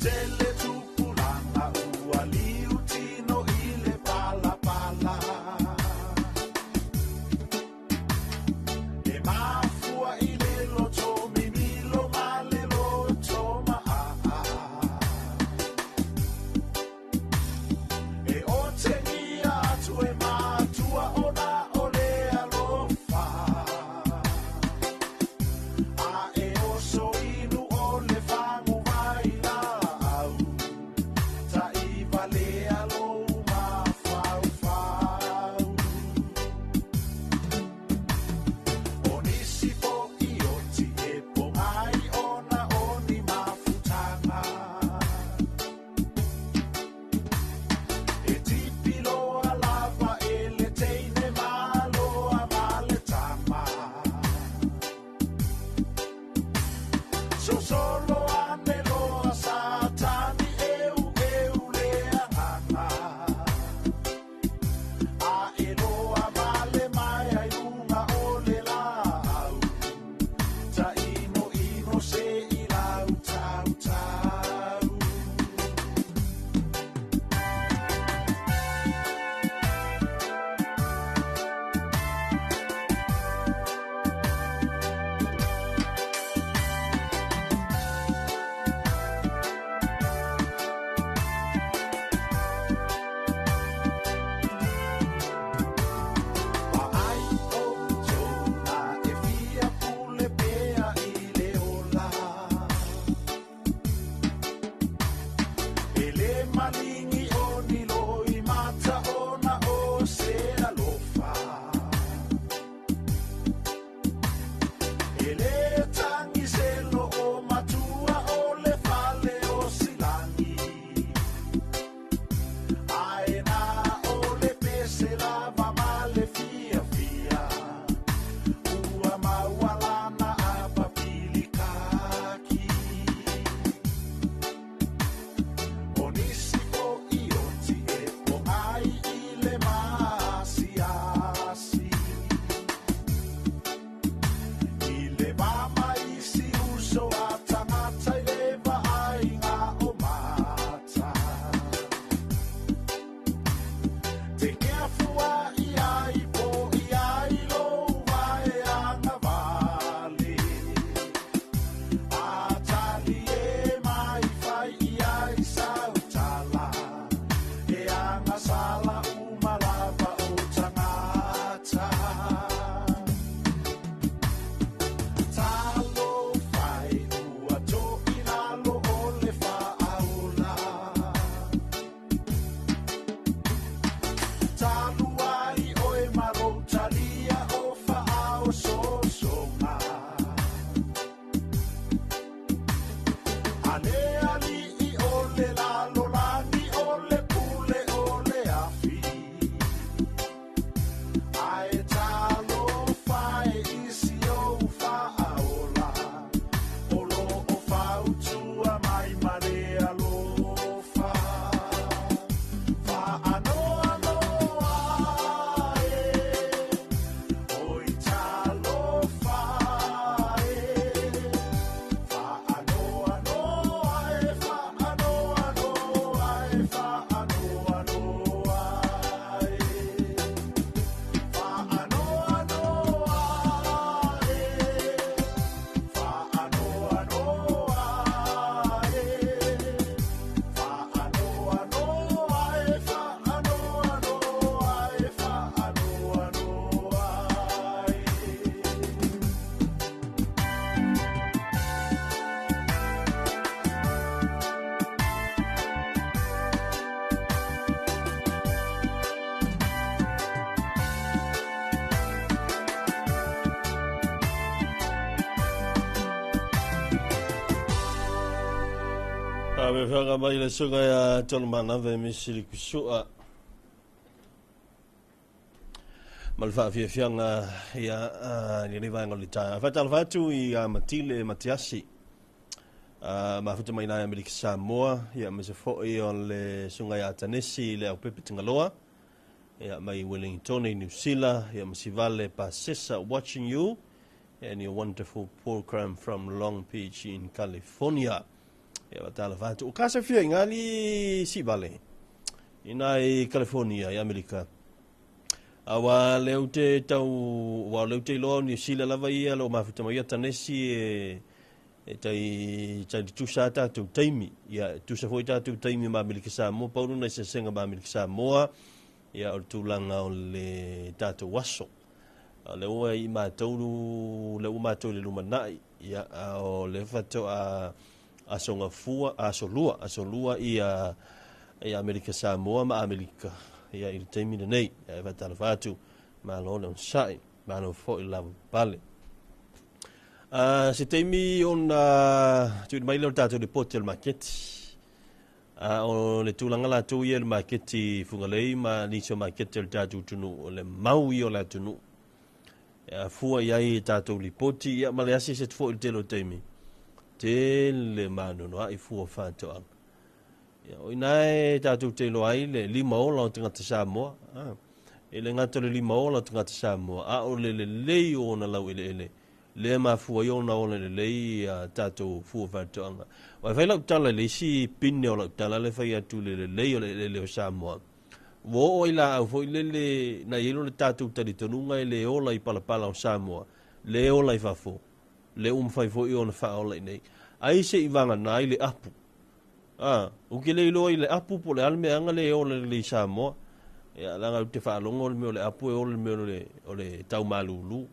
tele tupulanga ua liu tino ile pala pala. E mafua ile loto mimilo male loto maa. E otengia atue matua ona ole alofa. A e oso inu ole fangu vaila au. Ta i vale alo mafau fau. Onisipo ioti e pongai ona oni mafutanga. E tipilo alava e le teine malo a male tama. So solo anelo a satani eu le anganga. A elo a male mai ai lunga ole lau. Ta ino se i lau tau tau. Ai o tona e fia pule pea i le ola. E le malingi o ni loi mata ona o se alofa. E le tangi selo o matua o le fale o silangi. Ae na o le pese lava male fia fia. Ua maualana a papili kaki. Onisi o ioti e o ai i le maasi asi. I le mama isi uso a tangata i lewa ai ngā o mata. Te ngea fua i ai po i ai lo vai anga vale. A tali e mai fai i ai sautala. E anga sala umalava o tangata. Talo fai ua to inalo o le faaula. Talu ai oe marotalia o faao sosonga. Ale ali i ole lalo lani ole pule ole afi. Ae talo fai isi o faaola. Olo o fautua mai mare alofa. Faano ae. Oi talo fai. Faano ae. Faano ae. Faano ae. Faano Awe whanga mai le sunga ya tolmana ve misiri kusua. Malfa fia fianga ya ni riva ngolita. Fatal fatu i matile matiasi. Mafuta mai na Amerika Samoa ya mesefo i on le sunga ya Tanesi le au pepe tingaloa. Ya mai Wellington New Zealand ya masivale pasesa watching you and your wonderful program from Long Beach in California. ia Talofa tu ka se fia ngali si vale ina i California i Amerika awa leu te tau wa leu te lo ni sila lava ia lo mafuta mai tanesi tai tu sata tu taimi ia tu se foi tu taimi ma Amerika Samoa paulu na se senga ma Amerika Samoa ia o tulanga o le tatu waso le ua i mātou le lumanai ia o le fato a songa fua a solua i Amerika Samoa ma Amerika ia i taimi nei ia Talofa atu ma lo le sai ma lo fo i la pale se taimi ona tu mai le tatu le potel market o le tulanga la tu ia le market fungalei ma ni so market le tatu tunu le mau i o la tunu fua iai tātou lipoti ia maleasi se tfo il telo teimi tele mano no ai fua whātoa ia o inae tātou telo ai le 5 ola o tangata Samoa ele ngata le 5 ola o tangata Samoa o le lei o na lau ele le ma fua i ona o le lei tātou fua whātoa wai whailau tala le si pine o lau tala le whai atu le lei o le o Samoa wo ila au foi le na yelo le tatu tali tonunga le ola I pala o Samoa le ola I fafo le fai foi ona fa ola nei ai se I vanga nai le apu o ke le lo le apu po le alme anga le ola le Samoa ya langa te fa longo le le apu ola le ole tau malulu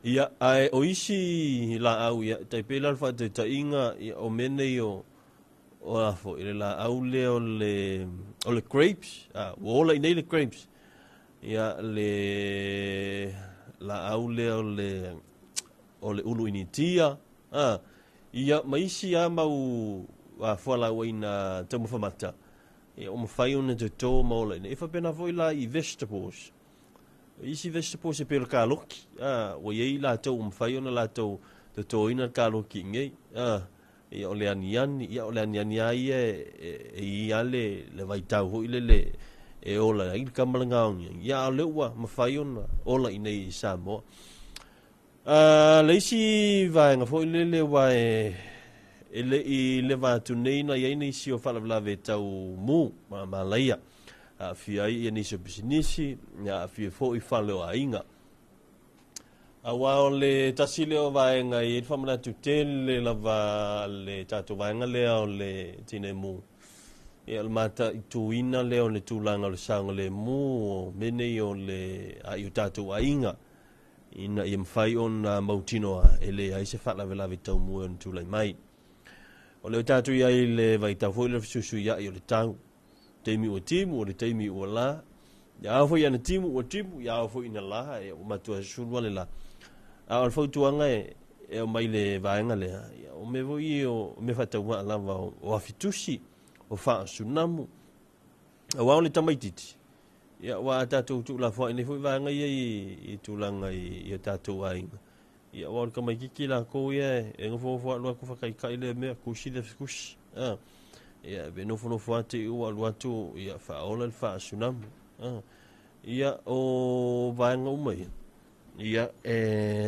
ia ai o isi la au ia tai pela fa te tainga o mene o la fo ile la au le o le grapes o la nei le grapes ia le la au le o le ulu initia ia maisi mau fo la waina tamo famata ia o mafai ona te to mo le nei fa pena foi la I vegetables isi vegetables e pelo kaloki o ye la to mafai ona la to te to ina kaloki ngai ia o le aniani ai ia le vaitau hoi le ola i kamalangaunia ia o le ua mawhai ona ola I nei Samoa le isi vaenga foi le wa I le vatu nei na ia nei si o whalavelave tau mu ma laia fia ia nei so bisinisi ia fia foi whale o ainga awa o le tasile o vaenga I whamana tu tele lava le tato vaenga lea o le tine mu. Ia le mata I tuina lea o le tūlanga o le sanga le mu o mene o le ai o tato wainga. Ina I mwhai o na mautinoa e le ai se whalavelave tau mu e on tūlai mai. O le tato ia I le vaitau foi le fisusu ia I o le tau. Teimi o timu o le teimi o la. Ia au foi ana timu o timu ia au foi ina la e o matua sulua le la. A o fautuanga o mai le vaenga lea. O me voi o me whataua lava o afitusi o wha sunamu. A wao le tamaititi. Ia wa tātou tu la wha ine fui vaenga I tūlanga I tātou ainga. Ia wao le kamaikiki la kou ia e ngafo lua ku whakaikai le mea kusi le kusi. Ia be nofo ate ua luatu ia whaola le wha sunamu. Ia o vaenga umai. Ia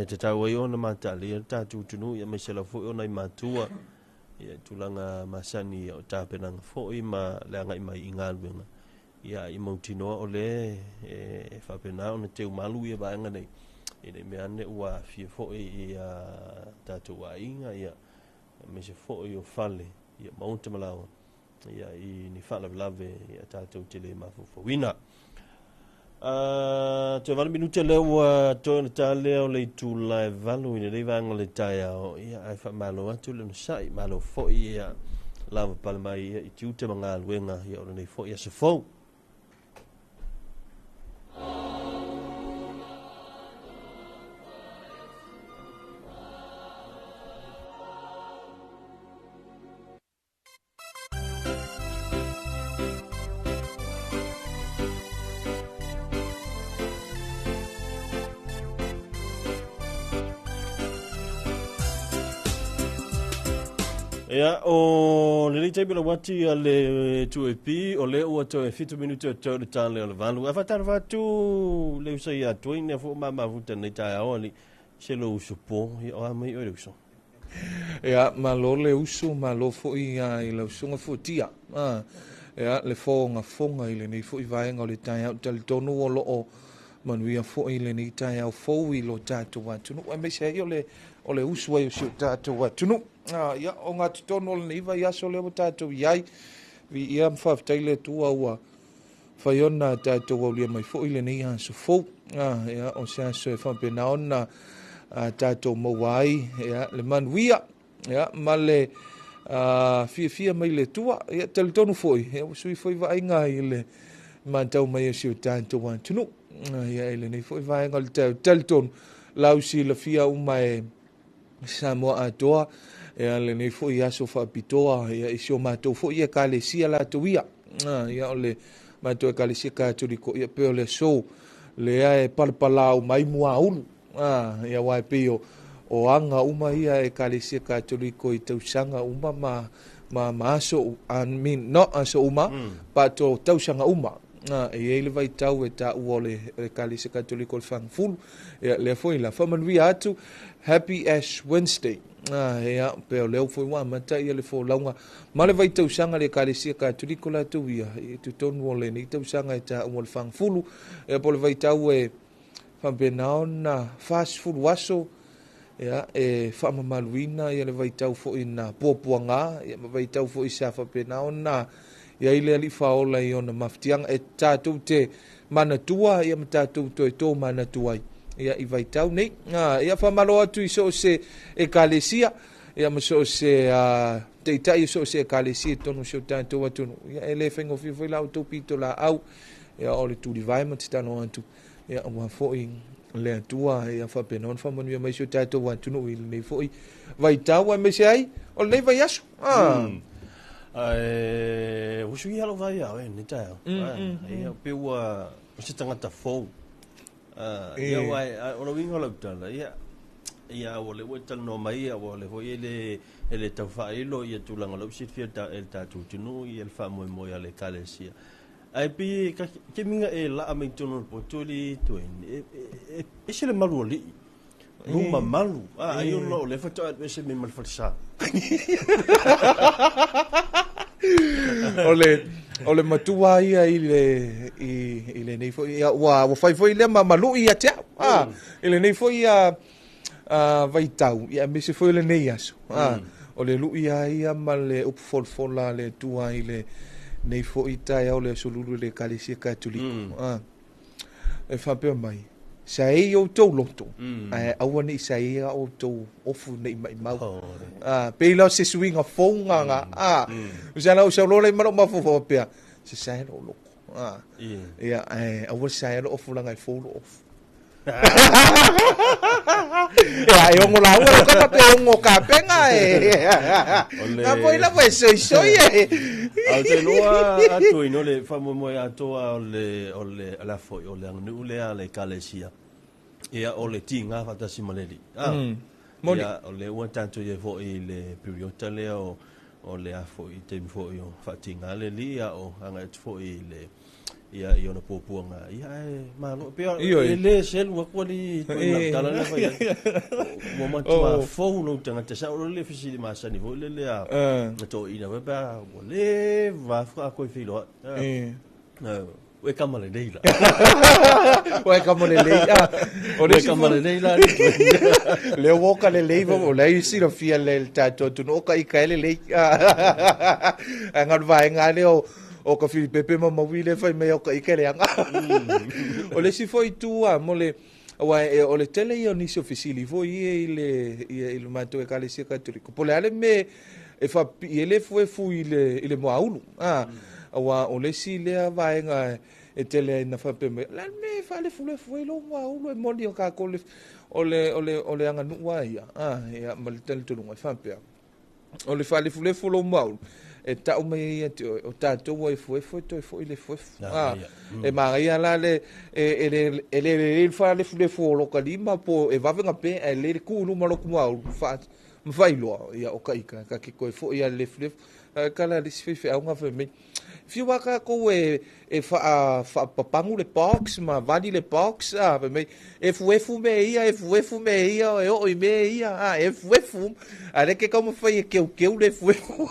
te tau ai ona matali ia tātou tunu ia mai sela foi ona I matua ia tulanga masani o tāpenanga foi ma leanga I mai ingaluenga ia I mautinoa o le whapena ona te umalu ia vaenga nei ine mea ne ua fia foi ia tātou a inga ia mai se foi o fale ia maunta malawa ia I ni whalavelave ia tātou tele mafufawina te vale minute leo to na tale o le tu live valu ina le vanga le tai o ia ai fa malo atu le sai malo fo ia lava palma ia I tiute manga luenga ia o nei fo ia se fo Ia o le lei taipila wati a le tuepi o le ua toe fitu minuti o tau le tāle o le valu. A whatara watu le usai a tuine a fo mama vuta nei tai aoli se lo usupo. Ia o amai o le uso. ia malo le usu malo fo'i i le usunga futia ia le fonga i le nei fo'i vaenga o le tai au talitonu o lo'o manuia fo'i le nei tai au fou i lo tātou atunu e me se o le usu ai o si o tātou atunu ia o ngā tutonu o le nei vai aso le o tātou iai vi ia mwhaftai le tua ua whaiona tātou au lia mai fo'i le nei aso fou ia o se aso e whampena ona tātou mawai ia le manuia ia ma le fia mai le tua ia talitonu fo'i ia sui fo'i vaenga i le mantau mai o si o tātou atunu ia ele nei fo'i vaenga le talitonu lausi la fia uma e Samoa atoa ia le nei fo'i aso whaapitoa ia isi o mātou fo'i ia kālesia lātou ia ia o le mātou e kālesia kātoriko ia peo le so lea e palapalau mai mua ulu ia wai peo o anga uma ia e kālesia kātoriko i tausanga uma ma aso not aso uma but o tausanga uma e ele vai tau e ta uole e kālesia kātoriko le whangfulu ia lea foi la whamanui atu Happy Ash Wednesday ia peo leo foi wa mata ia le fo launga ma le vai tausanga le kālesia kātoriko la tu ia i tutonu o le ni tausanga e ta uole whangfulu e po le vai tau e whampenao na fast food waso ia e whamamaluina ia le vai tau fo i na puapuanga ia ma vai tau fo i sa whampenao na ia ile ali whaola i ona maftianga e tātou te manatua ia ma tātou to e tō manatua ia i vai tau nei ia whamalo atu i so se e kālesia ia ma so se te itai so se e kālesia tonu so tātou atunu ia e le whengo fio lau tō pito la au ia o le tūri vai ma te tano atu ia ua fo'i le atua ia whapenon whamanuia mai so tātou atunu i nei fo'i vai tau me se ai o nei vai asu usu i halo vai au ni tai ia peua se tangata fou ia wai o lo wingo lautala ia o le wetal no mai o le foi ele tau failo ia tulanga lo sit fia el tatu tunu ia el famo mo ia le kalesia ai pi ke minga e la a tunu po tuli tuen e se le malu li ruma malu ai o lo le foto e se me mal falsa ole matua ia ile nei foi ia wa fai foi le malu ia te ile nei foi ia vai tau ia me se foi le nei aso ole lu ia male up fol la le tua ile nei foi tai ole solulu le kalisia katoliko e fa pe mai sai o to loto awani sai o to ofu nei mai mau pe lo se swing a fonga usala usalo le malo mafo pe se sai lo ia awu sai lo ofu langa folo off ia yo mo la o ka pe ngo ka penga na poi la pues so ye te noa atu ino le famo mo atu ole ala foi ole anu le ale kalesia ia ole tinga fatasi maleli ia ole o tanto ye vo ile periota le o le afo i te fo yo fatinga le lia o anga fo ile ia ona puanga ia malo pe le sel wa kwali tala le fa mo ma tua fo no tanga te sa o le fisi ma sa ni vo le to ina ba le va fra ko filo we kamale leila we kamale leila o le kamale leila le woka le leiva o le isi lo fia le tato tu no ka ikale le ngal vai ngale o ka fili pepe ma mawile fai me o ka ikele anga o le si foi tua mo le o le tele io ni officili foi ile mato e kale sia cattolico pole ale me e fa ile fu ile mo aulu o le si le vai nga e tele na fa pe me la me fa le fu lo mo aulu e mo li o ka ko le anga nu wa ia ma le tele tu no fa pe o le fa le fu lo mo aulu e ta o me o ta to o foi to foi le foi e maria la le ele fa le fu lo kalima po e va venga pe e le ku no malo ku fa fai lo ia o ka ki ko foi ia le fu kala le se fe nga fe me fiwaka ko e fa papangu le box ma vali le box pe me e fuefu me ia e o me ia e fuefu ale ke como foi que o le fuefu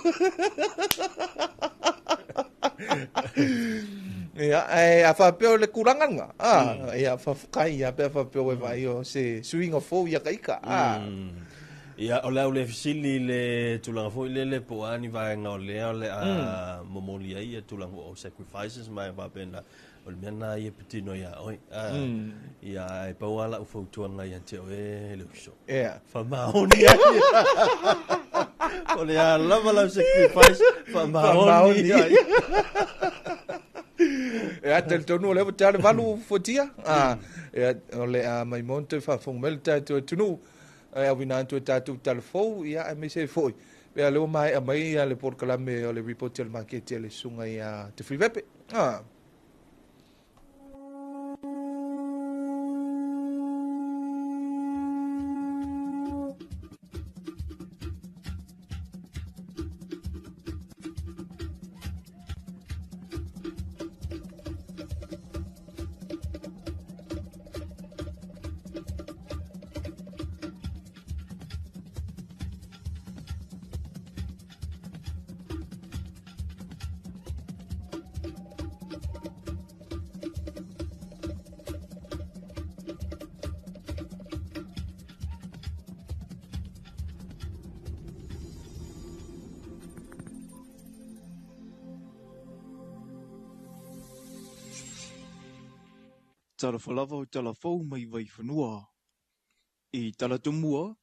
ia a fa pe le kuranga ia fa kai ia pe fa pe vai o se swing of ia kaika ia o le fisili le tulanga fo le po ani vai nga le a momolia ia tulanga o sacrifices mai va pena o le mena ia petino ia oi ia e pa wala o fo tuanga ia te o le so fa maoni o le a lava sacrifice fa maoni ia te tonu le tale valu fotia ia o le a mai monte fa fo melta tunu a wina tu tatu talfo ia me se foi pe alo mai a mai le por kalame o le report el market le sunga ia te frivepe Talofa lava o talafou mai vai whanua. I talatumua,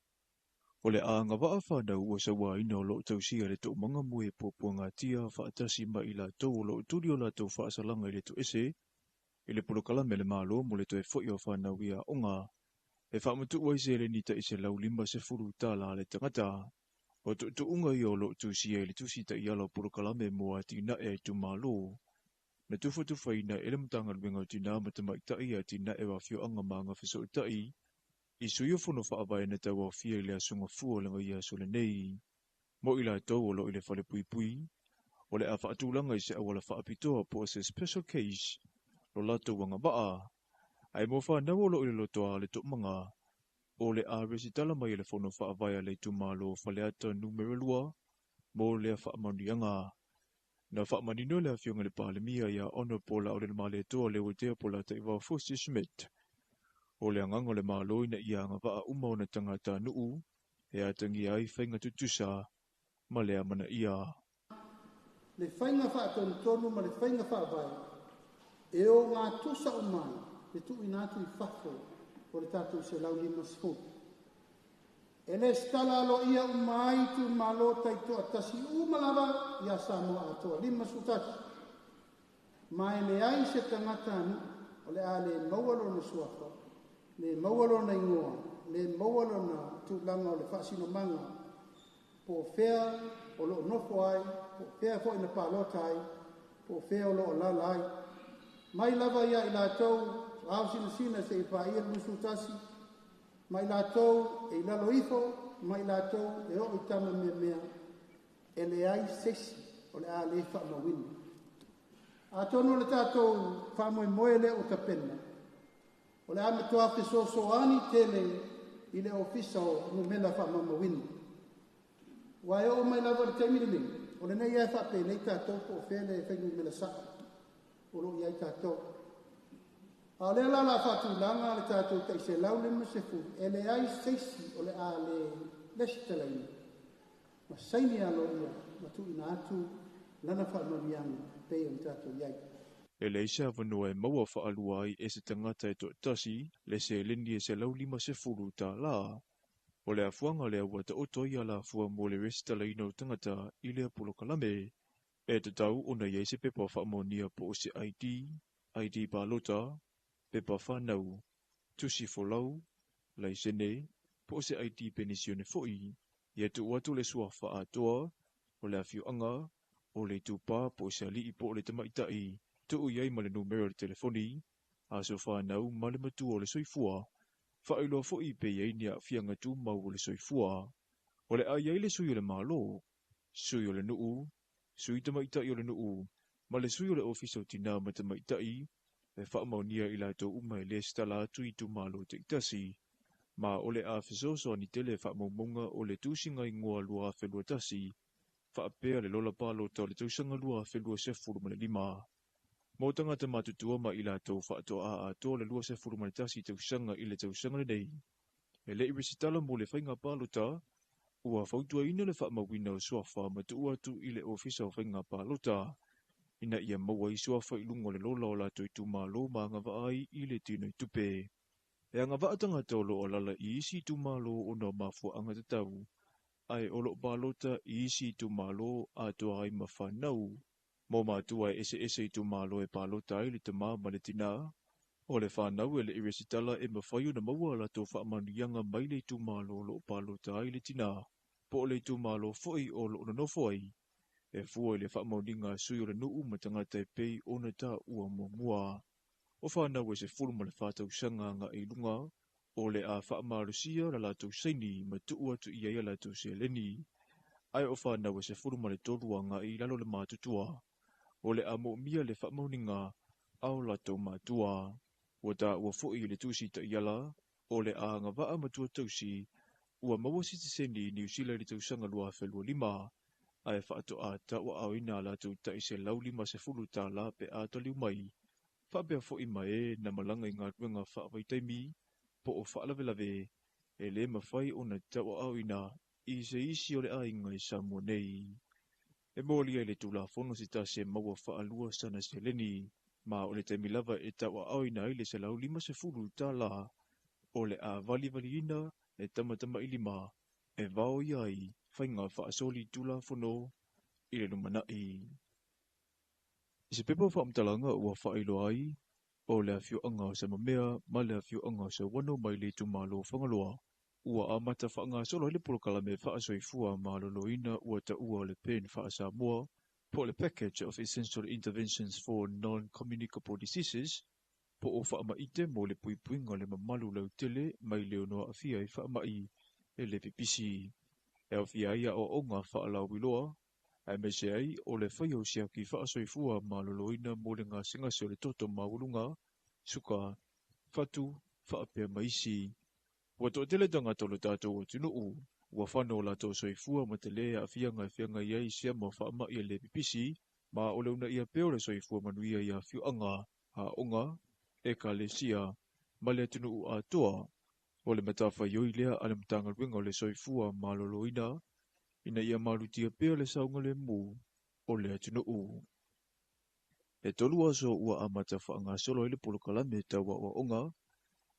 o le a ngawaa whanau ua sawa ina o loo tausia le tō manga mue pōpua ngā tia whaatasi mai i la tau o loo turi o la tau whaasalanga i le tō ese, i le pulokala me le mālo mo le tō e fwoi o whanau ia onga, e whaamatu wai se le nita i se lau lima se furu tā la le tangata, o tō unga i o loo tausia i le tusita i ala pulokala me mua tina e tu mālo, na tufa ina ele mtanga lwenga tina matama itai a tina e wafio anga manga fiso itai, i suyo fono whaavai na tau wafia i le asunga fua langa ia sole nei. Mo ila tau o lo i le whale pui pui, o le a whaatulanga i se awala whaapitoa po se special case, lo lato wanga baa, ai mo whanau o lo i le lotoa le topmanga, o le a resitala mai le fono whaavai a le tumalo whaleata numero lua, mo le a whaamanianga. Na whaamanino le awhionga le palemia ia ono pola o le male toa le wotea pola te iwa Fosti Schmidt. O le angango le maloi na ia ngawaa uma o na tangata nuu, e atangi ai whainga tutusa, ma le amana ia. Le whainga whaatonu tonu ma le whainga whaavai, e o ngā tusa o mai, le tu inatu I whafo, o le tatu se lau lima sfotu. E le stala alo ia umai tu malo tai toa tasi umalawa ia Samoa atoa lima sutati. Mai le ai se tangata anu o le a le maualo na suafa, le maualo na ingoa, le maualo na tūlanga o le whaasino manga, po fea o lo nofo ai, po fea fo ina pālota ai, po fea o lo lala ai. Mai lava ia I la tau, au sina se I pa ia musutasi, mai lātou e lalo ifo, mai lātou e o I tama mea, e le ai sesi o le a le whaamawini. A tonu le tātou whaamoe moe le o tapena. O le ame toa te soani tele I le ofisa o numela whaamawini. Wa e o mai lava le teimiri, o le nei e whape nei tātou po whele e whaingu mela saa. O lo iai tātou. A le la whatulanga le tātou tai se lau le masefu, e le ai seisi o le a le lesitalaini. Ma saini alo ia, ma tu ina atu, lana whaamamianga, pei o tātou iai. E le isa whanua e maua whaalua ai e se tangata e to tasi, le se lindi e se lau lima se furu tā la. O le afuanga le awa ta oto I ala afua mo le resitalaina o tangata I le apolokalame, e te tau o na iei se pepa whaamonia po o se ID pālota, pepa whanau, tusi folau, lai sene, po se IT penisione foi, ia tu watu le sua wha atoa, o le awhiuanga, o le tupa po se ali I po le tamaitai, tu iei ma le numero le telefoni, a so whanau ma le matu o le soifua, whaeloa foi pe iei ni a whianga tu mau o le soifua, o le a iei le sui o le malo, sui o le nuu, sui tamaitai o le nuu, Ma le sui o le ofisa o tina ma te maitai, e whaamaunia I lato umai le stala tui tu malo te itasi, ma o le a fisoso ni tele whaamaumunga o le tusinga I ngoa lua whelua tasi, whaapea le lola palo tau le tausanga lua whelua sefuru ma le lima. Mo tangata matutua ma I lato whaatoa a to le lua sefuru ma le tasi tausanga I le tausanga le nei. E le irisitala mo le whainga palo ta, ua whautua ina le whaamawina o suafa ma tu atu I le ofisa o whainga palo ta, ina ia maua I suafa I lungo le lola o lato I tumalo ma anga vaai I le tino I tupe. E anga vaatanga tolo o lala I isi tumalo o na mafua anga tatau, ai o lo palota I isi tumalo a toa ai mawhanau, mo matua ese I tumalo e palota ai le tama ma le tina, o le whanau e le irisitala e mawhaio na maua lato whaamanianga mai le tumalo lo palota ai le tina, po le tumalo foi o lo nonofo ai, e fua I le whaamauninga sui o le nuu ma tangata e pei o na ta ua mua. O whanau e se fulu ma le whātau sanga nga I lunga, o le a whaamarusia la lato seini ma tua tu ia lato se leni. Ai o whanau e se fulu ma le tolua nga I lalo le mātutua, o le a mo mia le whaamauninga au lato mātua. Ua ta ua fui le tusi ta iala, o le a nga waa matua tausi, ua maua siti seni New Zealand tau sanga lua whelua lima, ai whaato a ta ua au ina la tau ta ise lau lima se fulu ta la pe a taliu mai. Whabea fo I mai na malanga I ngā ruenga whaawai taimi, po o whaalawelawe, e le mawhai o na ta ua au ina, I se isi o le a inga I Samoa nei. E mōlia le tula fono si ta se maua whaalua sana se leni, ma o le taimi lava e ta ua au ina ile se lau lima se fulu ta la, o le a vali ina e tamatama I lima, e vao iai, whainga whaasoli tula fono, I le numanai. I se pepa whaamtalanga ua whailo ai, o le awhio anga sa mamea, ma le awhio anga sa wano mai le tumalo whangaloa. Ua amata whaanga solo hele polokala me whaasoifua ma loloina ua ta ua le pen wha Samoa, po le package of essential interventions for non-communicable diseases, po o whaamaite mo le puipuinga le mamalu lau tele mai leo noa awhia I whaamai e le pipisi. E awhia ia o onga whaalau wiloa, ai me se ai o le whaiau sia ki whaasoifua ma loloina mo le ngā singase o le toto maulunga, suka, whatu, whaapea maisi. Ua to tele tanga tolo tātou o tunuu, ua whano la tō soifua ma te lea a whianga iai sia mo whaama ia le pipisi, ma o leuna ia peo le soifua manuia ia whiuanga, ha onga, e ka le sia, ma le tunuu a toa, o le matawha ioi lea ale mtanga ruenga o le soifua ma loloina, ina ia marutia pea le saunga le mu, o le tunuu. E tolu aso ua amata whaanga solo ele polokalame tawa o onga,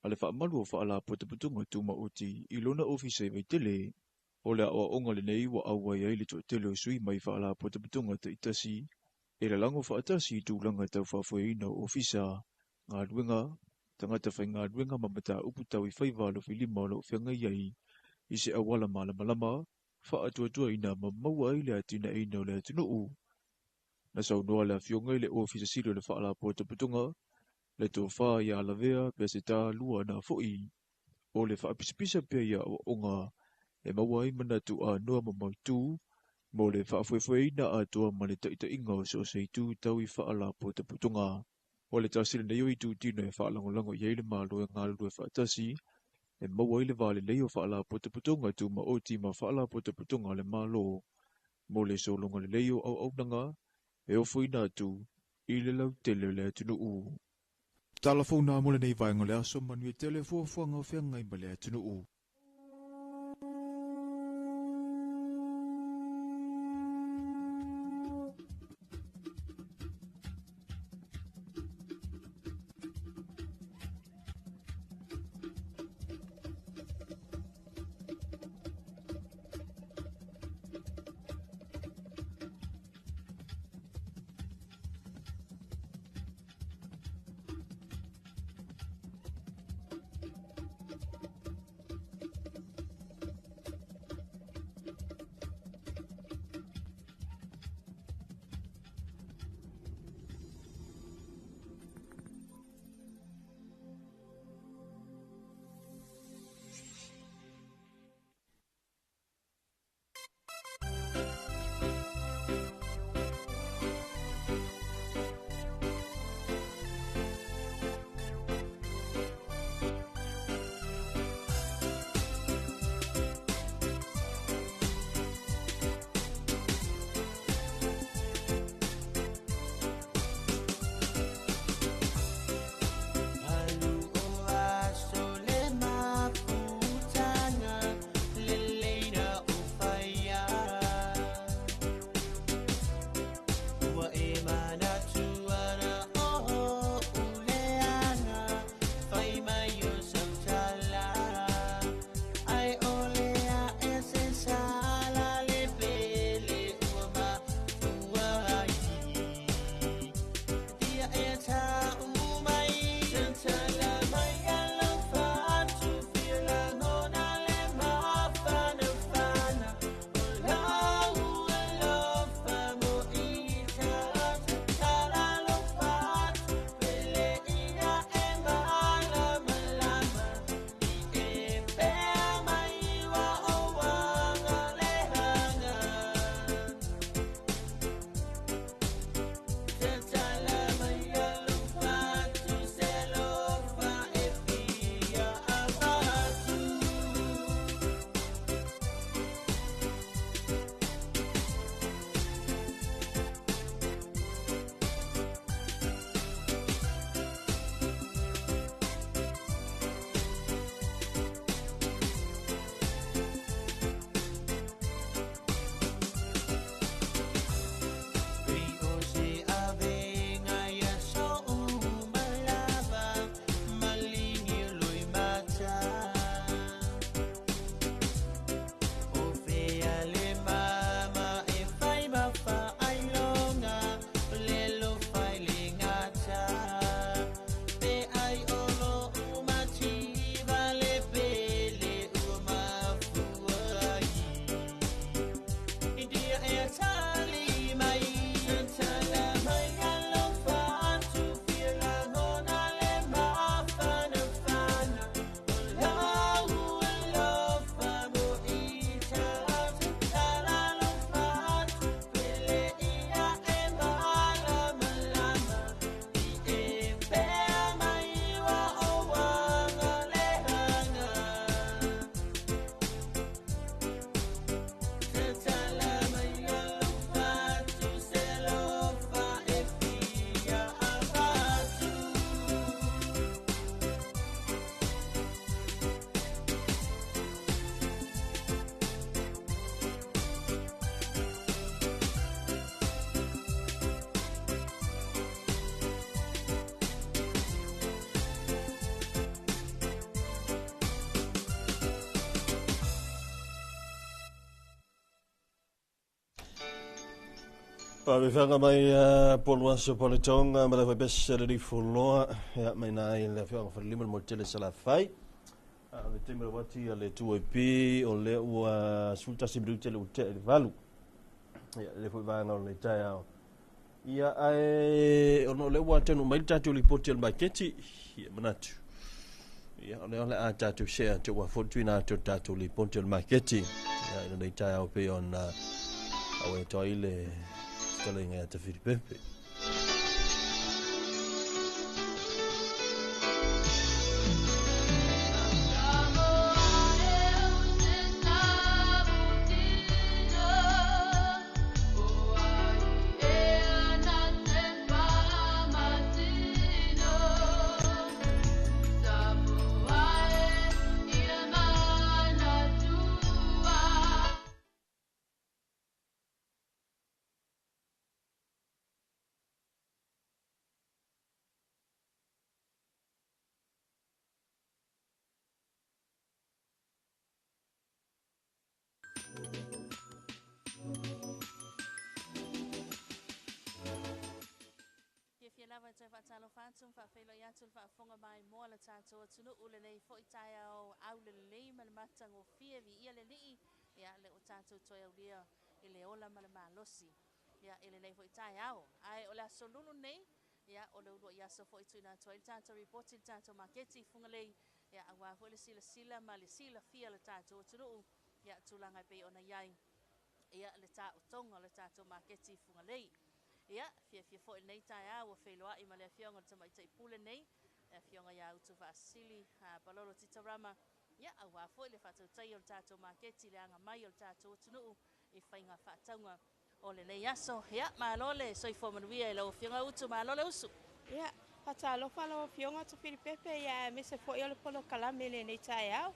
ale whaamalu o whaala potaputunga tuma uti I lona ofisa I waitele, o le awa onga le nei wa awai ai le to tele o sui mai whaala potaputunga ta itasi, e le lango whaatasi I tūlanga tau whawhaina o ofisa, ngā ruenga, tangata whai ngā ruenga mamata upu tau I whaiwalo whilima o lo whianga iai, I se awala malama, whaatua ina mamaua ai le atina eina o le atunuu. Na sau noa le awhionga I le ofisa silo le whaala potaputunga, le tō wha ia alavea pia se tā lua na fōi, o le whaapisipisa pia ia o onga, e maua I manatu a noa mamautu, mo le whaafuefue na a toa ma le taita inga o so seitu tau I whaala potaputunga. O le tāsile nei o I tū tino e whaalangolango iei le malo e ngālu e whaatasi, e maua I le vale lei o whaala potaputunga tu ma oti ma whaala potaputunga le malo, mo le solonga le lei o au nanga, e o fuina atu, I le lau tele le atunuu. Talafona mo le nei vaenga le aso manui tele fuafuanga o whianga I ma le atunuu. Mi whanga mai polo aso politonga ma le whai besa le rifuloa mai nai le whianga whalima mo tele sala whai le te mera wati a le tuaipi o le ua sulta sibiru tele ute le valu le whai vanga o le tai ao ia ai ono le ua tenu mai tatu li poti al maketi ia manatu ia ole ole a tatu share te ua fortuina tatu li poti al maketi ia ina le tai ao pe on awe toile Stalling at the Filipe. Talofa Samoa felo yatu fa fonga mai mo la tato tunu ule nei fo itaya o au le lei mal matango fie vi ia le li ya le tato toya dia ile ola mal malosi ya ile nei fo itaya o ai ola solulu nei ya ola ulo ya so fo ituna to il tato report il tato marketi funga lei ya awa fo le sila mali sila fia le tato tunu ya tulanga pe ona yai ya le tato tonga le tato marketi funga lei ia fia fo nei taia o feloa I male fionga tama I pule nei fionga ya utu fa sili balolo titarama ia awa fo le fa tai o tato marketi le anga mai o tato tunu I fainga fa taunga o le nei aso ia malole so I fo manuia le fionga utu malole usu ia Talofa lo fionga tu Filipepe ia me se fo le polo kalame le nei taia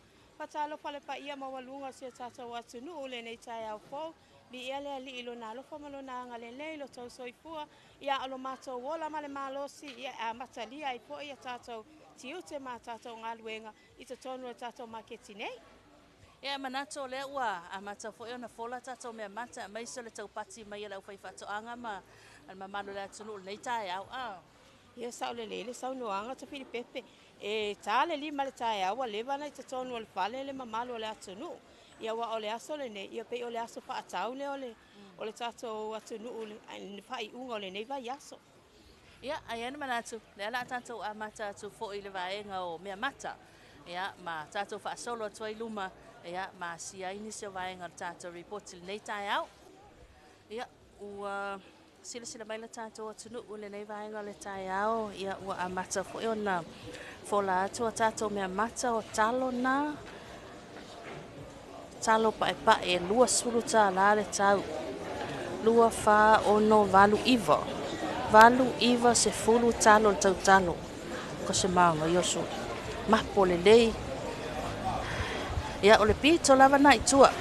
Talofa le pa ia mawalunga se tato wa tunu le nei taia fo bi ele ali ilo na lo fama lo na ngale le lo tau soifua ia alo mato wola male malosi ia matalia I po ia tato tiute ma tato ngaluenga I te tonu tato marketi nei ia manato le ua mata fo ona fola tato me mata mai so le tau pati mai la fai fato anga ma al mamalo le tunu nei tai au ia sa le sa no anga te Filipepe e tale li male tai au le vana I te tonu le fale le mamalo le tunu ia wa ole aso le nei ia pe ole aso fa atau le ole tato atu nu ole fai unga ole nei vai aso ia ai ana manatu le ala tato amata tu fo ile vaenga o mea mata ia ma tato fa solo toi luma ia ma si ai ni se vaenga tato report nei tai au ia ua sila mai le tato atu nu ole nei vaenga le tai au ia ua amata fo ona fo la tato mea mata o talo na talo pa e lua suluta la le tau lua fa ono valu iva se fulu talo le tau talo ko se manga yosu mapo le lei ia o le pito lava na itua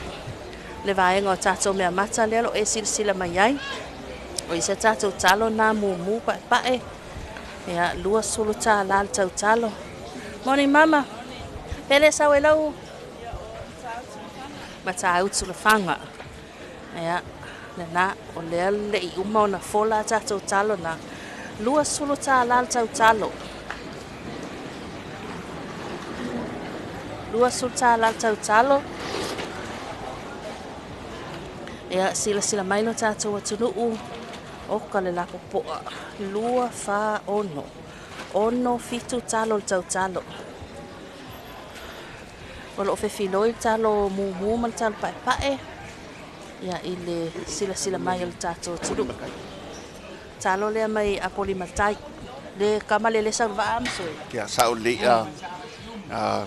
le vaenga o tato mea mata le alo e sila mai ai o isa tato talo na mu pa e ia lua suluta la le tau talo morning mama pele sa welau mata utu le fanga ia na o le I uma ona fola tato talo na lua sulu ta la tau talo lua sulu ta la tau talo ia sila mai no tato tunu o kale la po lua fa ono fitu talo tau talo Wala o fefiloi talo mu mal talo pae ia ile sila mai al tato tulu talo le mai apoli matai le kamale le salva amso kia sao le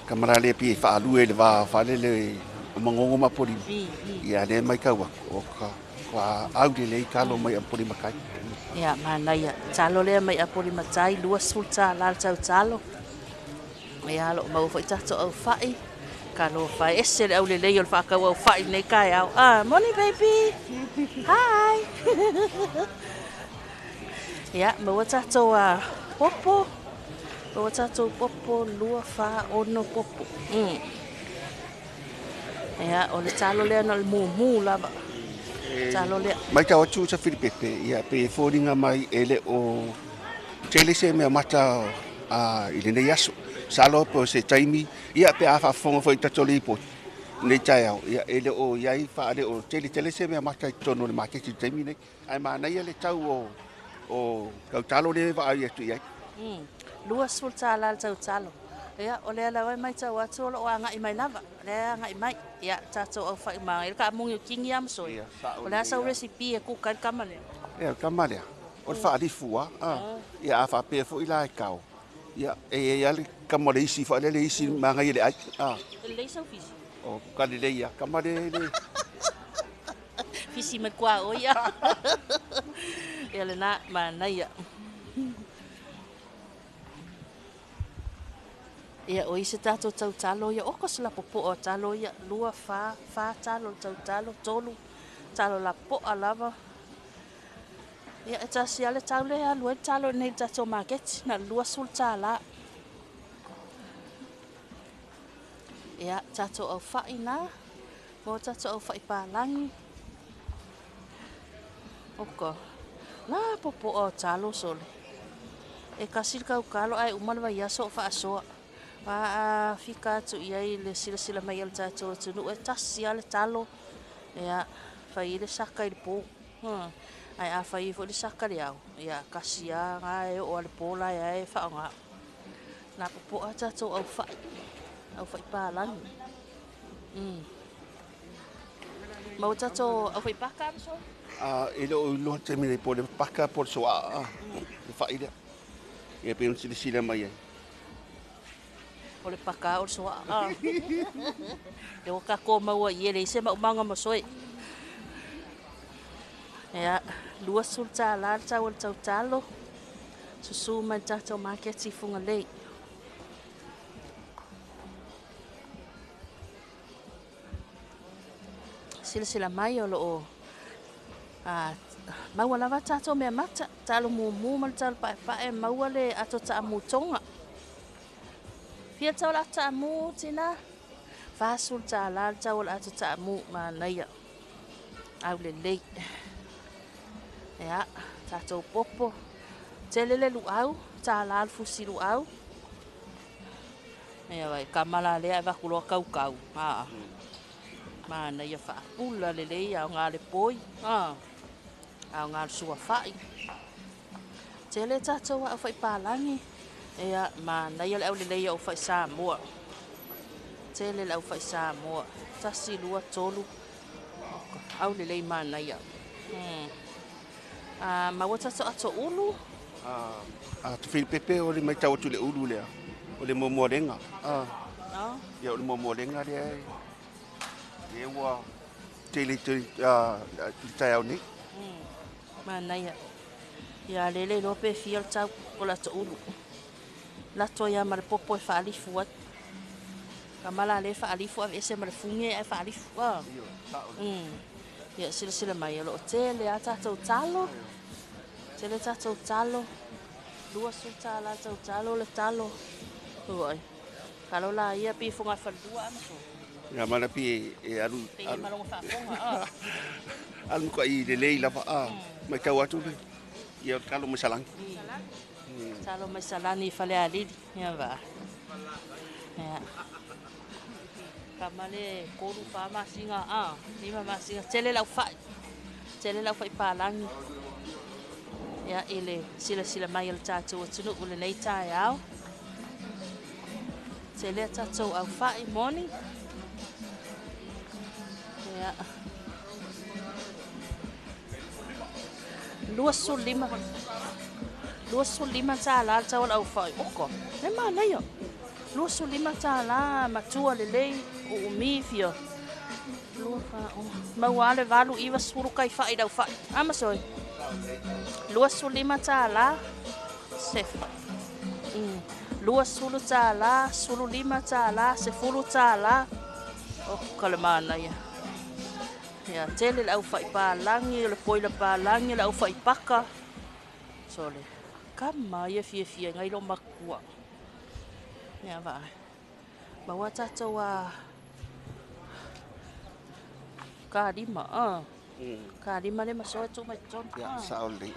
kamera le pi fa lu le va fa le mangongo mapoli ia le mai ka wa au le kalo mai apoli makai ia mana ia talo le mai apoli matai lua sulta la talo ia lo mau foi tato au fai Kalo fai ese le au le leo fa ka au fai nei kai au morning baby hi ya mo tato popo o tato popo lua fa ono popo ya o le talo le na mu lava Talo lea. Mai tau atu sa Filipepe, ia pe fōringa mai ele o tele se mea mata i le nei aso. Salo po se taimi, ia pe a whafonga fo i tatoli po. Nei tai au, ia ele o iai whaare o tele se mea mata i tono le maketi taimi nei. Ai mana ia le tau o kautalo le wa ai atu iai. Lua sul tala talo. Ia, o lea lawa mai tau atu o anga i mai lava. Lea anga i mai. Ia, tato au whai maa. Ika mungi o kingi amsoi. O lea sau resipi e kukai kamane. Ia, kamane. O le whaarifua. Ia, a whapea fo i la e kau. Ia, e ale kamare isi, wha le isi maa ngai le ai. Le leisau fisi. O kani le ia, kamare le. Fisi me kua o ia. Ia le na, maa na ia. Ia o ise tato tau talo ia oko sila popo o talo ia lua fa talo tau talo tolu talo la po alava ia e tasi ale tau le alua talo nei tato market na lua sul tala ia tato au fai na mo tato au fai palangi oko la popo o talo sole e kasil kau kalo ai umalwa ia so fa asoa fika tu iai le sila mai al tato tunu e tasi ale talo ia fai le saka i po ai a fai fo le saka le au ia kasia ai o le pola ia e fa nga na po a tato au fai pa lan mau tato au fai pa ka so Ele o lo termine po le paka por so fai le e pe un sila mai ai. O le paka o soa. E o ka ko maua i ele se manga masoi. Ia, lua sul tala tau tau talo. Susu mai tato market si funga lei. Sila mai o lo maua lava tato mea mata. Talo mu mal talo pa e maua le ato ta mutonga. Fia tau la tamu tina fasul tala tau la tamu manaya au le lei ya tato popo telele lu au tala fusi lu au ya vai kamala le va kulo kau manaya fa pula le lei au ngale poi au ngal sua fai tele tato wa fai palangi ia manaya le au le lei au fai Samoa tele le au fai Samoa tasi lua tolu au le lei manaya ma wata ato ulu tu Filipepe o le mai tau tu le ulu le o le momorenga ia o le momorenga le e wa tele tai au ni manaya ia lele lope fiel tau o la to ulu la toia mar popo e faalifu at kamala le faalifu ave se mar funge e faalifu ia sila mai lo tele ata talo tele tato talo dua tala talo le talo oi kalau la ia pi funga fa dua aso ya mana pi e alu malonga fa funga alu ko i le lei la mai kau atu ia kalau masalang talo masalani fale ali ya va ya kamale koru fa masinga lima masinga tele lau fa palangi ya ele sila mai el tatu tunu ule nei tai au tele tatu au fa morning ya Luas lima tala tau au fai oko. E mana yo. Luas lima tala matua lelei o mifio. Lufa mawale valu iwa suru kai fai dau fai. Amasoi. Luas lima tala sef. Luas sulu tala, sulu lima tala, sefulu tala. Oh kalemana ya. Ya tele au fai palangi le poila palangi le au fai paka. Sole. Kama ia fia ngai lo makua. Ya va. Bawa tato wa ka lima Ka lima le masoa tu mai ton. Ya sao le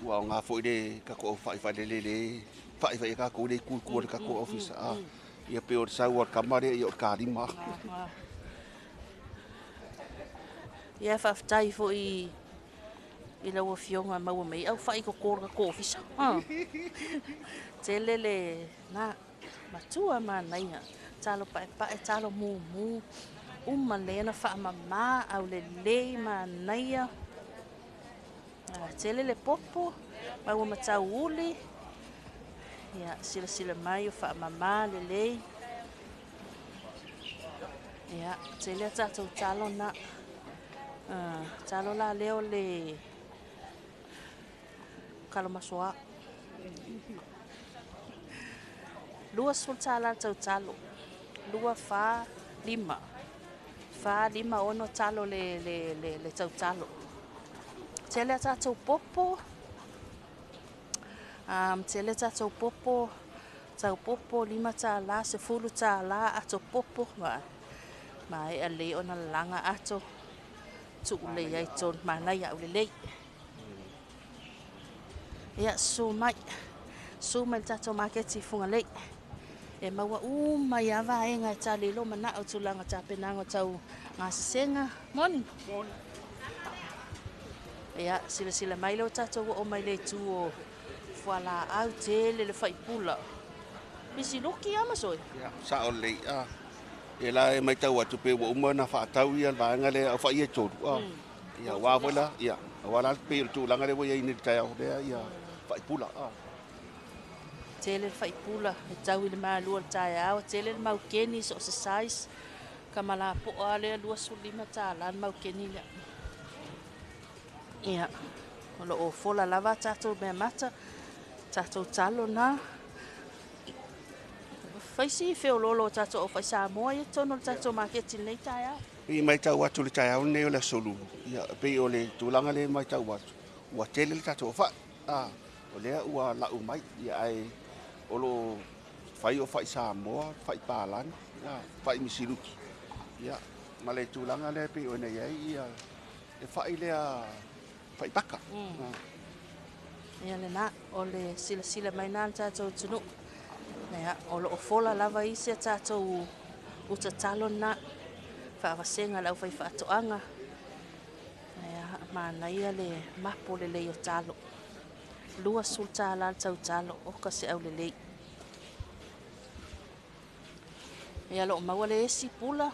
wa nga fo de ka ko fa le fa ka ko de ku ka ko office ia pe o sa wa kamare ia o ka lima Ia whaftai fo i lau fionga maua mai au whai ko kōra ko ofisa. Te lele na matua manaia. Talo pae talo mu. Uma lena wha mama au le manaia. Te lele popo. Maua matau uli. Ia sila mai o wha mama le. Ia te lea tatou talo na. Talo la leo le kalomasoa. Lua sultala talo. Lua fa lima. Fa lima ono talo le talo. Tele tatou popo. Tele tatou popo. Tau popo lima tala se fulu tala ato popo ma e ale ona langa ato. Tu le ai ton manai au le lei. Ia sumai tato maketi funga lei. E maua mai ava e ngai tali lo mana o tulanga tapenanga tau ngasenga. Morning. Ia sila mai lo tato o mai le tu o fuala au tele le faipula. Misi loki amasoi. Ya sao le e la e mai tau atu pe wa uma na fa tau ia va ngale a fa ia tu ia wa vola ia wa la pe tu la ngale wo ia ni tai au de ia fa pula Tele faipula e tau i le malua tai au tele le mau keni so exercise kamala po ale lua sulima tala mau keni le ia o fola lava tato me mata tato talo na faisi feo lolo tato o Talofa Samoa e tono tato marketing nei tai au. I mai tau atu le tai au ne o le solu. Ia pe o le tulanga le mai tau atu. Ua tele le tato fa. O lea ua lau mai ia ai o lo fai o Samoa, fai palan, fai misiruki. Ia ma le tulanga le pe o nei ai ia e fai lea fai baka. Ia le na o le sila mai na tato tunu. Ia o lo fola lava isi tatou uta talo na whaawasenga lau fai whaatoanga. Ia mana ia le mapo le lei o talo. Lua sulta ala tau talo o kasi au le lei. Ia lo maua le esi pula,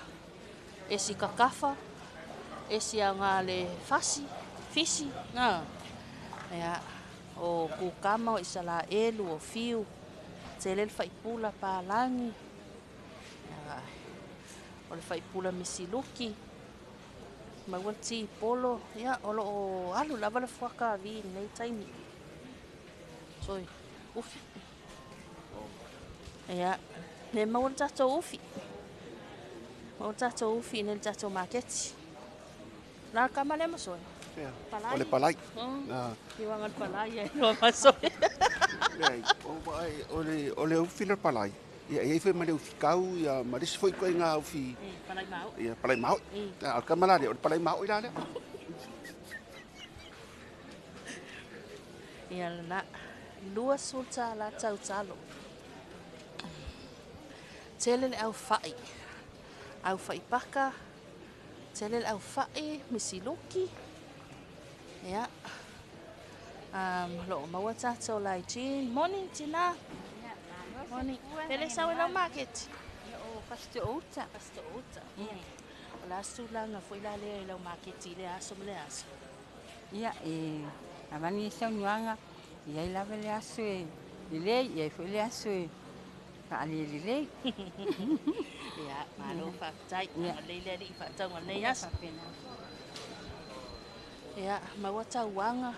esi kakafa, esi a ngā le fisi, Ia o kukama o isa la elu o fiu. Tele le faipula palangi. O le faipula misiluki. Maua ti polo. Ia o lo alu lava le fuaka vi nei taimi. Soi, ufi. Ia, ne maua le tatou ufi. Maua le tatou ufi ne le tatou maketi. La kamale masoi. O le palai. Iwanga le palai e loa masoi. O le ufi le palai. Ia e fe ma le ufi kau ia ma disi foi ko nga ufi. Palai mau. Ia palai mau. Al kamala le o palai mau ila le. Ia na lua sulta la tau talo. Tele le au fai. Au fai paka. Tele le au fai misiluki. Ia. Lo maua tatou lai Jean. Morning Tina. Morning. Pele sa lau market. O pasto outa. La sulanga foi la le lau market le aso le aso. Ia avani sa nuanga. Ia la le aso le ia foi le aso ka ali le. Ia malo fa tai le li fa tau nei aso. Ia maua tauanga.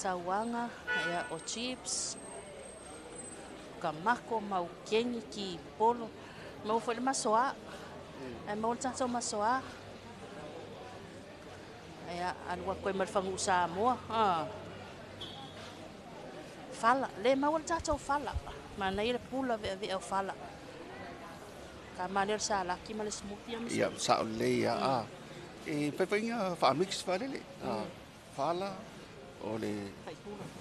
Tauanga ia o chips. Kamako mau kengi ki polo. Mau foi le masoa. Mau tatou masoa. Ia alua koe malfangu Samoa. Fala, le mau le tatou fala. Mana ia le pula ve o fala. Ka mana le sa laki ma le smoothie. Ia sa le ia E whaiwhainga whamix whalele. Whala, o le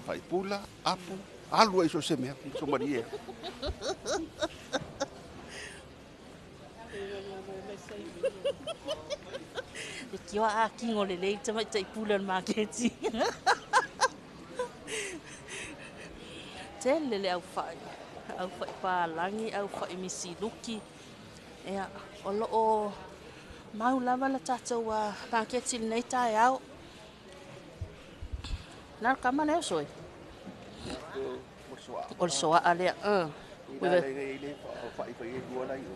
whaipula, apu, alu e so se mea, so marie. E kia a kingo le lei tamai tai pula na maketi. Tele le au fai pālangi, au fai misi luki. Ea, o loo mau lava la tātou a maketi nei tai au. Nā kama leo soi? O le soa a lea,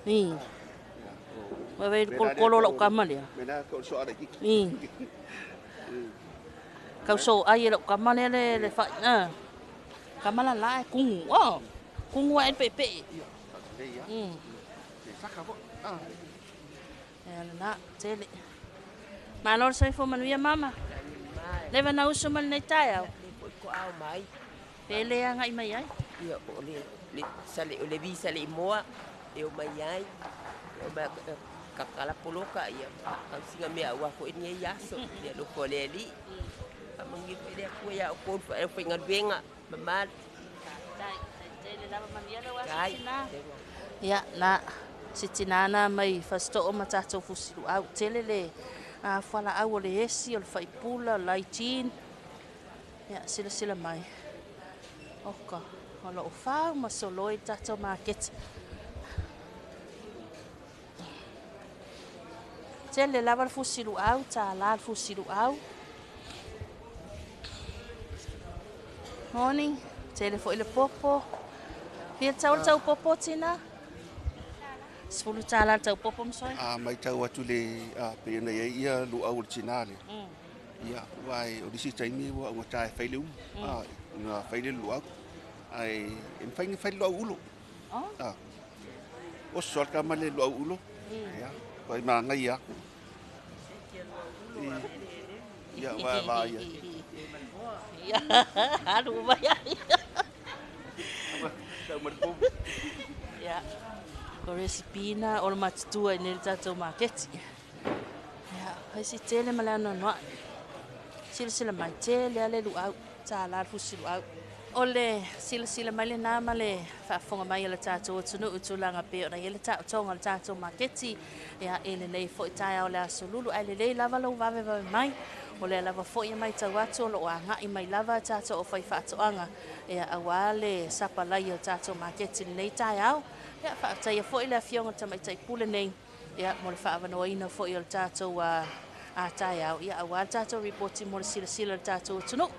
Ni. Wewe kolo lo kama lea. Mena ko soa le kiki. Ni. Kau so ai lo kama le fai, kama la kungu, kungu ai pepe. Na, tele. Malor sai fo manuia mama. Leva na uso mal nei tai au. Ko au mai. Pele anga i mai ai. Ia o le sale o le visa le moa e o mai ai. O ba kakala poloka ia. Au singa mea wa ko ni ia so. Ia lo ko le li. Amangi ko le ko ia o ko fa e finga benga. Mama. Dai, tele lava manuia le wa sitina. Ia na sitinana mai fasto o matato fusilu au tele le a fala au le esi o le faipula laitin. Ya sila mai. Oka, o lo fa ma soloi tato market. Tele lava fusilu au ta la fusilu au. Morning, tele fo ile popo. Pia tau popo tina. Sepuluh tala tau popo msoi. Mai tau atu le pena ia lu au tinale. Ia wai o disi taimi wa o tai faile u. Na faile lu au. Ai en faile lu ulo. O sol ka male lu ulo. Ya, wai ma ngai ya. Ya wa ya. Ya, aduh bayar. Ya. Ko resipina o le matutua i nere tātou maketi. Ia, haisi tele malana noa. Sila mai tele ale luau, tā la fusi luau. O le sila mai le nā ma le whaafonga mai le tātou tunu utulanga pe o na ele tātou le tātou maketi. Ia, ele lei fo i tai au le aso lulu, ai le lei lava lau vave mai. O le lava fo i mai tau atu o lo anga i mai lava tātou o whai whaatoanga. Ia, awale sapalai o tātou maketi le nei tai au. Ia whaatai a fo i le fionga tamai tai pule nei. Ia mo le whaavanoa ina fo i o le tātou a tai au. Ia awal tātou reporti mo le sila le tātou tunu.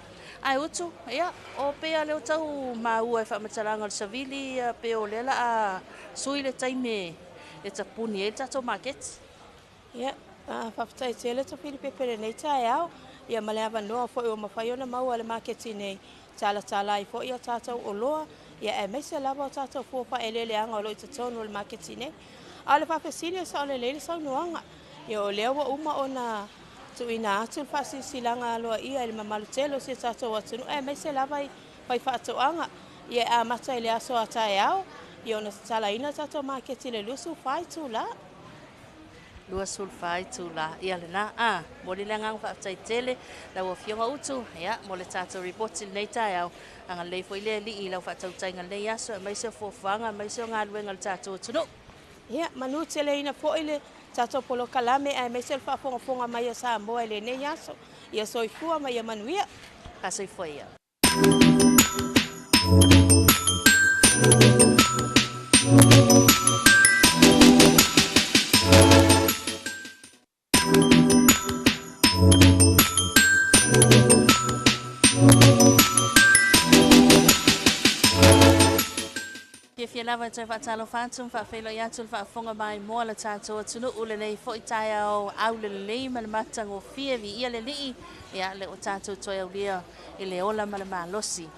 Ai utu, ia, o pea leo tau maua e whaamataranga le savili pe o lela a sui le taime e tapuni e tātou market. Ia, whaatai tele ta pili pepere nei tai au. Ia male avanoa fo i o mawhaiona maua le marketi nei. Tala i fo i a tātou o loa. Ia e meise lava o tātou fuopa e lele anga o lo i tatonu o le maketi nei. A le whawhesini sa o le leile sau nuanga. Ia o leo wa uma o na tuina atu le whasisilanga aloa ia e le mamalu telo si tātou atunu. E meise lava i whai whaatoanga. Ia a mata i le aso a tae au. Ia o na tala ina tātou maketi le lusu whai tū la. Lua sulfai tu la ia le na mo le nga fa tai tele la wo fionga utu ia mo le tato report nei tai au anga le foi le li la fa tau tai nga le aso mai se fo fanga mai se nga luenga le tato tunu ia manu tele ina fo ile tato polo kalame ai mai se fa fonga mai sa mo ile nei aso ia soi fua mai manuia ka soi foi ia lava te Talofa Samoa fa felo ya tu fa fonga mai mo la tato tunu ule nei fo tai au le le mal matango fie vi ia le li ya le o tato to ia ile ola mal malosi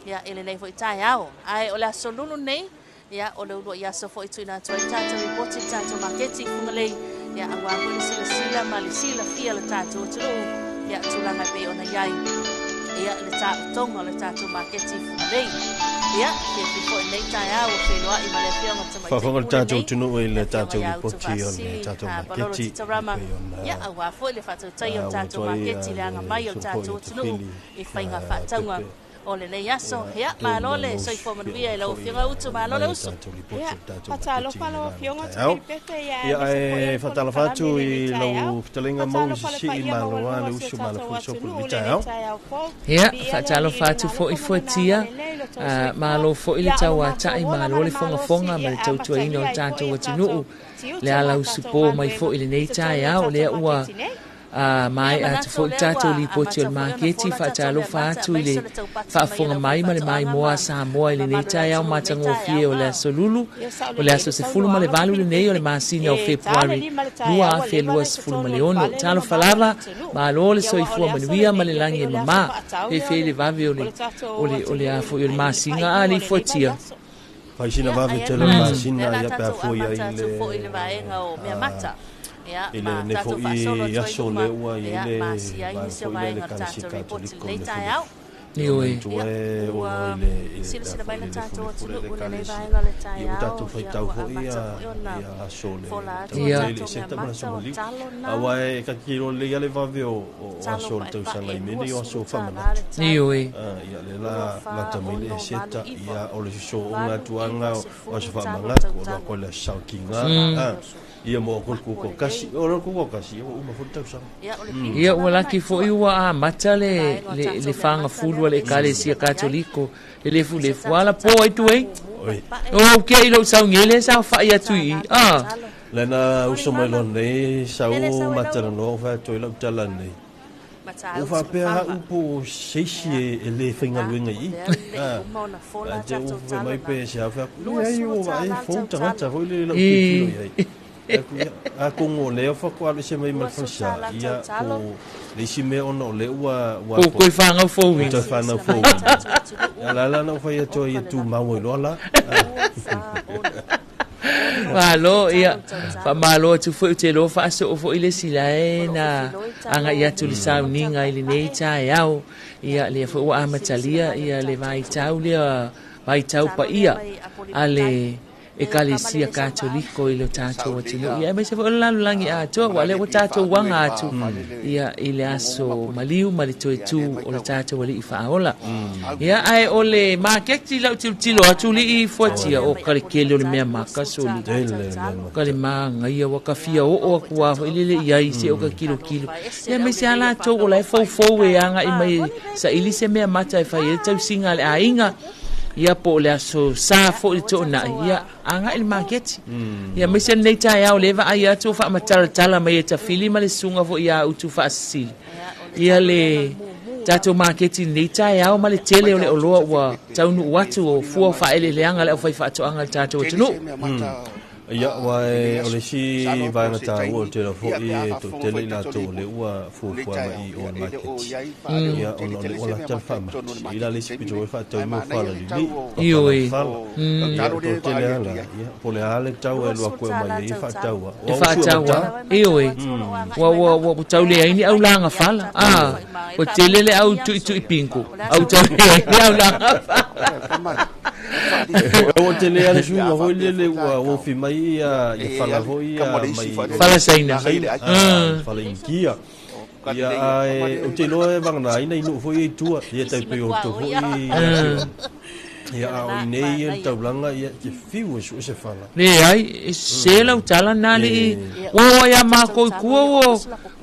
ya ile nei fo tai au ai ola solulu nei ya o le lo ya so fo tu na to tato report tato marketing kumale ya awa ko sila malisila fie la tato tunu ya tulanga pe ona yai ya le tato tonga le tato marketing kumale ia ke fo nei tai au fe loa I male fio ngata mai fa tatou tunu le tatou poti o le tatou maketi ia au wa fo le fa tai o tatou maketi le anga mai o tatou tunu I fainga fa taunga o le nei aso ia malole so I fo manuia le o fionga utu malole uso ia Talofa lo fionga tu pepe ia e fa Talofa tu I lo talinga mo si I maloa le uso malafu so ku vitao ia fa Talofa tu fo I fotia malo fo I le taua tai malo le fonga ma le tautua ino tatou atunuu le ala usupo mai fo I le nei tai au le ua mai atu fo tatou li poti o le maketi fa Talofa atu I le whaafonga mai ma le mai moa Samoa I le nei tai au matangofie o le aso lulu o le aso se fulu ma le valu le nei o le masini au Februari lua a fe lua se fulu ma le ono Talofa lava ma lo le soifua manuia ma le langi e mama fe le vave o le a fo I le masinga a li fotia Faisina vave te le masina ia pe a fo ia I le vaenga o mea mata Ile ne fo I aso le ua I le vai le kanisika toliko le Nioi. Sila sila baila tatou atunu ule nei vaenga le tai au. Tatou fai tau fo ia aso le. Ia. Awa e ka kiro le ia le vave o aso le tau sanga I mene I aso whamana. Nioi. Ia le la tamile e seta ia o le so o ngā tuanga o aso whamanga o la koe le saukinga. Ia mo ko kasi o ko kasi o uma fo tau sanga. Ia wala ki fo I wa mata le fanga fulu le kalesia katoliko le fu ala po ai tu ai o ke I lo sau ngele sa fa ia tu I lena uso mai lo nei sau mata no fa to lo tala nei o fa pe ha upo seisi e le finga luinga I te o fa mai pe se fa ai o vai fo tanga fo le lo ki a kongo le fa ko ale se mai mal fa ia ko le si me ono le wa ko fanga fo wi to fanga fo la no fa ia to ia tu mau lo la malo ia fa malo tu fo te lo fa so fo ile sila na anga ia tu le sa ninga ile nei tai au ia le fo wa matalia ia le vai tau pa ia ale e kalesia katoliko I lo tatou atunu ia me se fo lalulangi ato wale o tatou wanga atu ia I le aso maliu ma le toetu o le tatou ali I whaaola ia ai o le maketi lau tilo atu li I fotia o kare kele o le mea makasoli kare maanga ia wakafia o akua I lele ia I se o ka kilo ia me se ala ato o lai fau e anga I mai sa ili se mea mata e whai e tau singa le ainga ia po le aso sa fo I to na ia anga il market ia me se nei tai au leva ai atu fa matala mai ta fili ma le sunga fo ia utu fa sil ia le tato market nei tai au ma le tele o le oloa wa taunu watu o fu fa ele le anga le fa fa to anga tato tunu ia wa o le si vai na ta o te fo I to tele na to le ua fu mai o market ia o le ola ta fama ila le si pito fa to mo fa le ioi ia to tele ala ia po le ale tau e lo ko mai I fa tau ioi wa tau le ai ni au langa fala o tele le au tu pinko au tau le au langa o tele ala su mo le o fi mai ia fala voi mai fala saina fala inkia ia o te loe vanga ina inu foi tua ia tai pe o to foi ia o nei en taulanga ia te fiu so se fala le ai se la utala nali o ia ma ko ku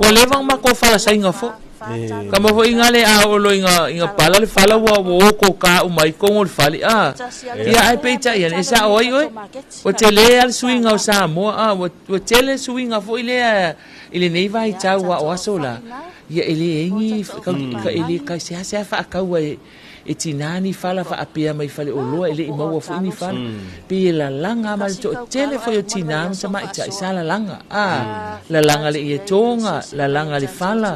o le vang ma ko fala saina fo kama fo ingale o lo inga pala le fala wo ko ka o mai ko ngol fali ia ai peita ia esa oi o tele al swinga o Samoa o tele swinga fo ile nei vai tau o asola ia ele engi ka ele ka se fa ka e tinani fala fa apia mai fale o loa ele ima wa fuini fala pe la langa mal to tele fo yo tinam sama ita isala langa la langa le e tonga la langa le fala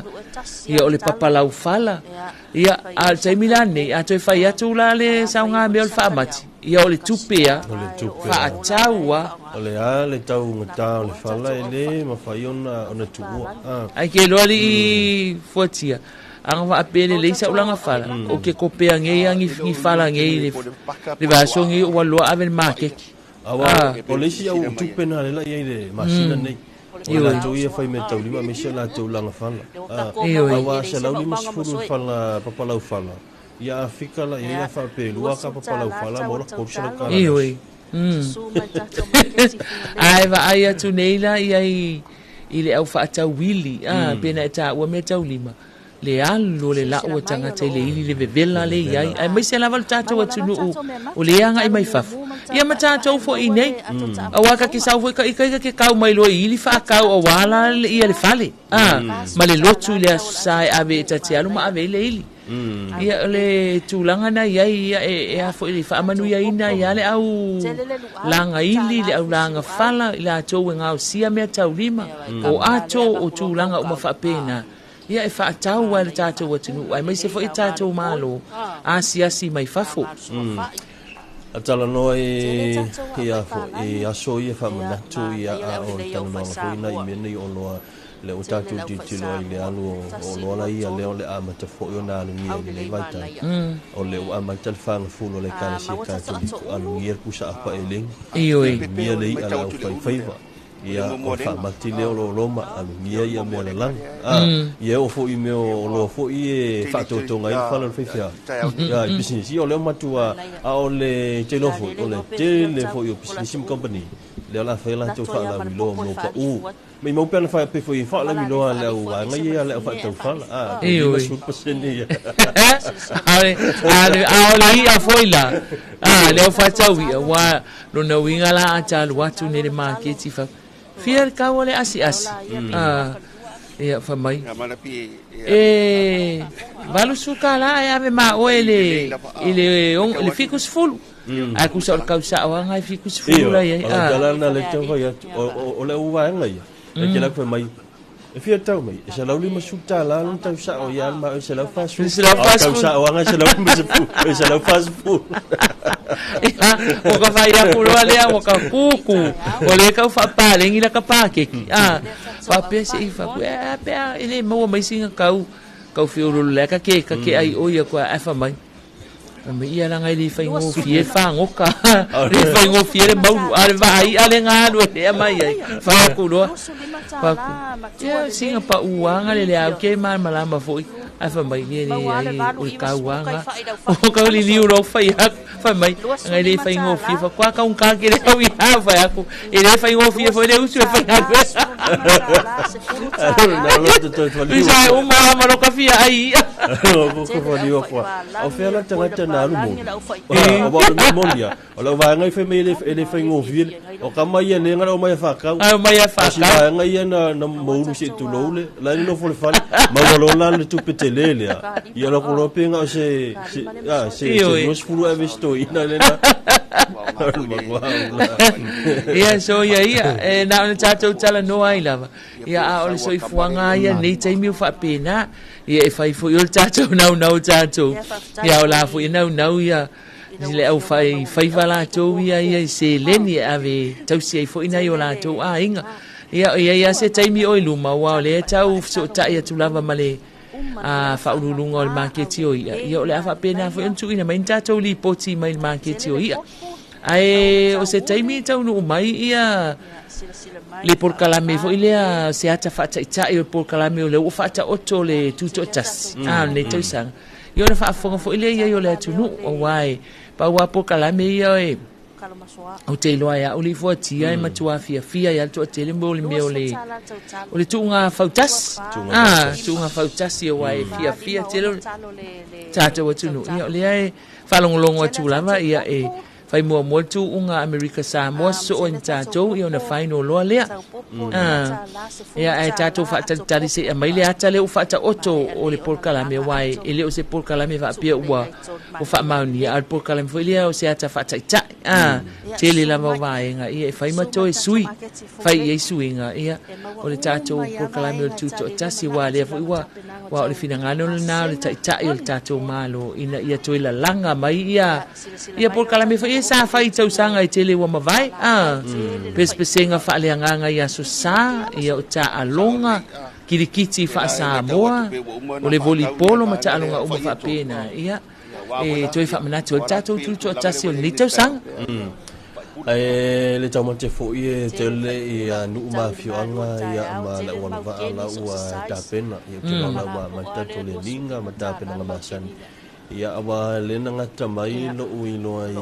ia o le papalau fala ia al sai milane a to fa ia tu la le saunga me o fa mati ia o le tupea fa ataua o le ale tau ngata le fala ele ma fa yona ona tu ai ke lo li fotia anga va apele le sa ulanga fala o ke kopea nge ngi fala nge le va so ngi wa lo ave make awa polisi au tupena le la ye masina nei ila to ye fai meta ulima me se la to ulanga fala awa se la ulima sfuru fala papala fala ya fika la ya fa pelu aka papala fala mo ko se ka ai va ai atu neila i le au fa ata wili pena ta wa meta ulima le alo le la o tanga te le ili le vela le ai ai mai se lava tato wa tunu o le anga ai mai fafu ia mata to fo i nei awa ka ki sau fo ka ke kau mai lo ili fa kau o wala le ia le fale ma le lotu le sai ave tati alu ma ave le ili ia le tulanga na ia e a fo ili fa manu ia ina ia le au langa ili le au langa fala ila to nga o sia me taulima o ato o tulanga o mafa pena ia e fa tau wa tato wa tunu ai mai se fo i tato malo asi mai fafo atala no ia fo ia so ia fa mana tu ia o tanu no fo ina i meni o loa le o tato di tilo ile alu o loa ia le le amata fo yo na ni le vata o le o amata fang fulo le kana se tato di alu ia kusa apa eling ia le ala o fai ia o fa matile o loma alu ia me la lang ia o fo i me o lo fo i fa to ngai fa lo fifia ia business ia o le matua a o le telefo o le telefo i business company le la fa la to fa la lo mo pa me mo pe fa pe fo i fa la mi lo la o ngai ia le fa to fa ia su paseni ale ia foi la le fa tawi wa lo na winga la ata lo watu ne le market fa fier kawale asi ia fa mai valu suka la ya me ma o ele ficus full aku sa kausa wa ngai ficus full la ya na le tau ya o le uwa ngai e ke la fa mai e fier tau mai se la uli masuta la non tau sa o ya ma se la fast food kausa wa ngai se la se la fast food o ka vai a pulo ale o ka kuku o le ka fa pa le ngi la ka pa ke fa pe se i fa pe ele mo mai singa kau fioro le ka ke ai o ia ko afa mai me ia la ngai li fa ngo fie fa ngoka le fa ngo fie le mau ale vai ale nga no e mai ai fa ku lo fa ia singa pa uanga le au ke ma malama foi afa mai ni o ka uanga o ka li ni ro fa ia fa mai ngai le fa ngo fie fa kwa ka un ka ke le au ia fa aku e le fa ngo fie foi le usu fa aku bisa uma ro ka fie ai ko fa di o o fe la tanga na lu mo o ba lu mo dia o la va ngai fe me ele fa ngo fie o ka mai ne ngara o mai fa ka mai fa ka ngai na mo lu se tu lo le la no fo le fa ma lo la le tu petelele ia lo ko penga se no spulu avesto ina le na ia so ia na tato tala no ai lava ia a o so i fuanga ia nei taimi fa pena ia e fai fo yo tato na tato ia o la fo na ia le au fai vala to ia se leni ave tau se fo ina yo la to a inga ia se taimi o luma wa le tau so ta ia tu lava male fa ulunga o market o ia o le fa pena fo tu ina mai tato li poti mai market o ia ai o se taimi tau no mai ia le por kalame fo ile se ata fa ta ia por kalame o le o fa ta oto le tuto tas ne tau sang yo le fa fo ile ia yo le tunu o wai pa wa por kalame ia o te loa ya o li fo tia e matua fia ya to te le mo le me o le tunga fautas tunga fautas ia wai fia te lo tata wa tunu ia le ai fa longo tu lava ia fai mo tu unga America Samoa so o tato ia na final lo lea ia ai tato fa tali se mai le ata le fa ta oto o le por kalame wai ele o se por kalame va pia ua o fa mauni al por kalame foi le o se ata fa ta te le la vai nga ia fai mato e sui fai e sui nga ia o le tato por kalame o tu to tasi wa le foi wa o le fina ngano na le ta il tato malo ina ia to la langa mai ia por kalame foi sa fai tau sanga i tele wa mavai pesenga fa le nganga ia so sa ia o ta alonga kirikiti fa Samoa o le volleyball ma ta alonga uma fa pena ia e toi fa manatu o tatou tu to tasi o ni tau sang le tau mate fo ie te le ia nu ma fioanga ia ma la wala va ala ua ta pena ia te la wa ma ta to le linga ma ta pena ma san ia awa le na ta mai lo ui lo ai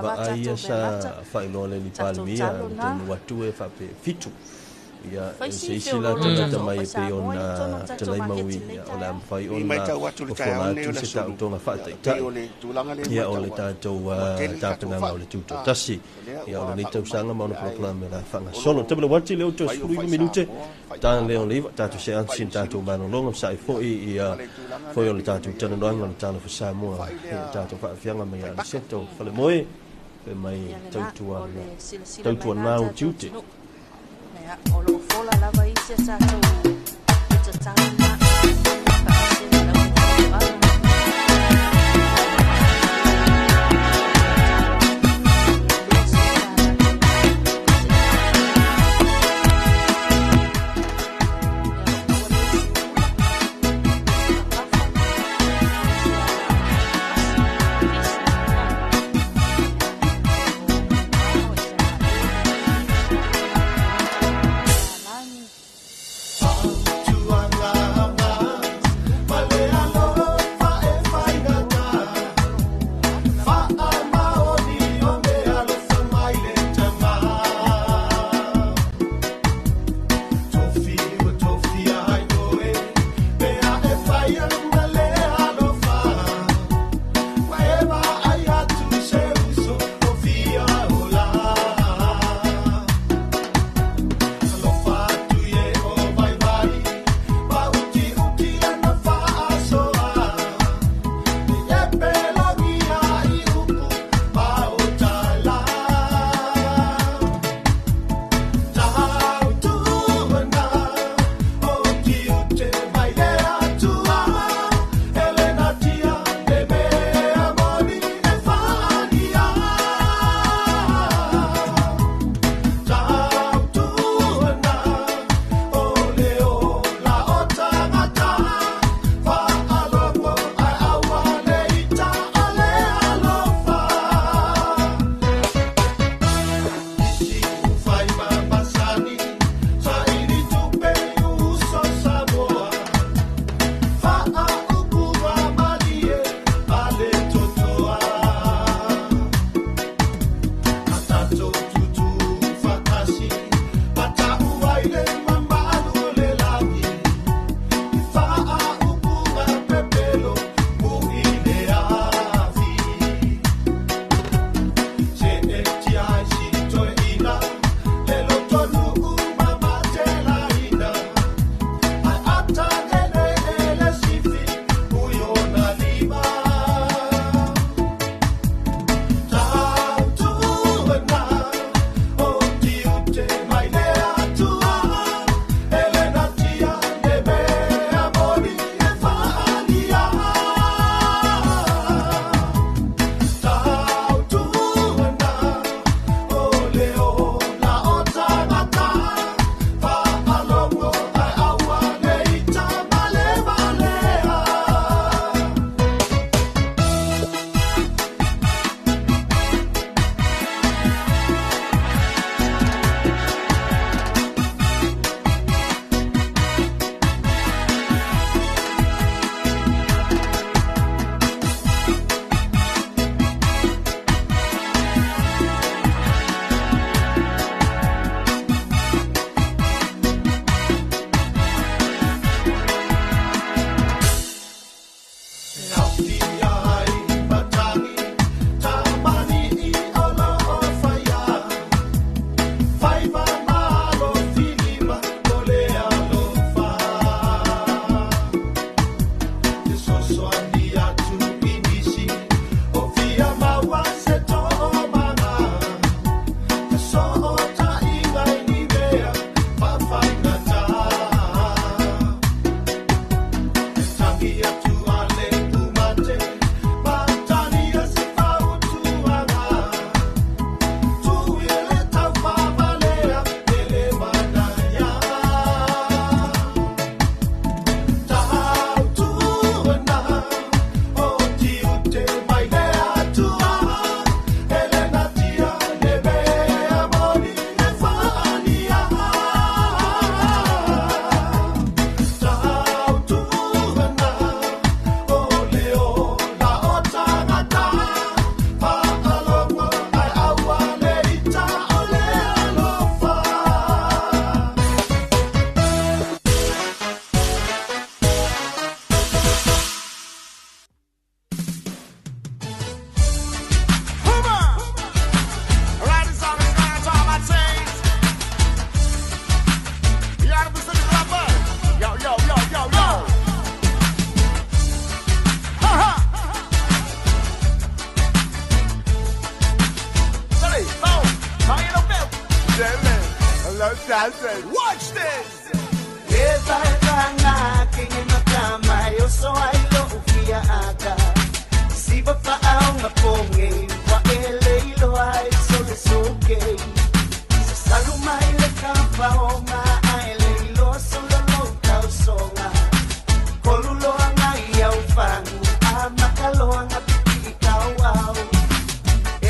ba ia sa fa lo le ni palmia te watu e fa pe fitu ia se sila te mai pe ona te lai maui o le am fai ona o fona tu se ta tonga fa ta ia o le tatou tapena o le tuto tasi ia o le tau sanga ma ona proklame la fanga solo te wati le to suru minute ta le o le tatou se ansin tatou mano longa sai fo ia fo o le tatou tana noanga o Talofa Samoa ia tatou fa fianga mai a seto fale moe pe mai tautua nau tute o lo fola lava i se tatou i te tauna Tuanga dancing. Watch this. Eva nga kingi makama yo so ai lo ufia aga. Siba pa au ngaponge wa ele ilo ai so le soke. Salu mai le kapa o ma ai le ilo so lo lo tau songa. Kolulo nga ia ufangu amakalo nga piti kau au.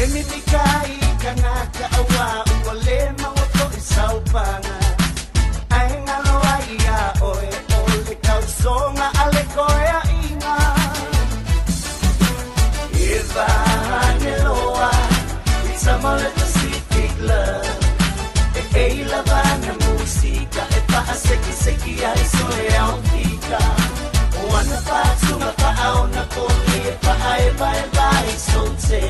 Emi mikai kangaka awa uole mawoto isau panga. Songa alekoya inga Eva Neloa It's a moleta sweet big love E lavana musica E pa seki seki ai sole au fika Wana pa tunga pa au na koni E pa ai vai so te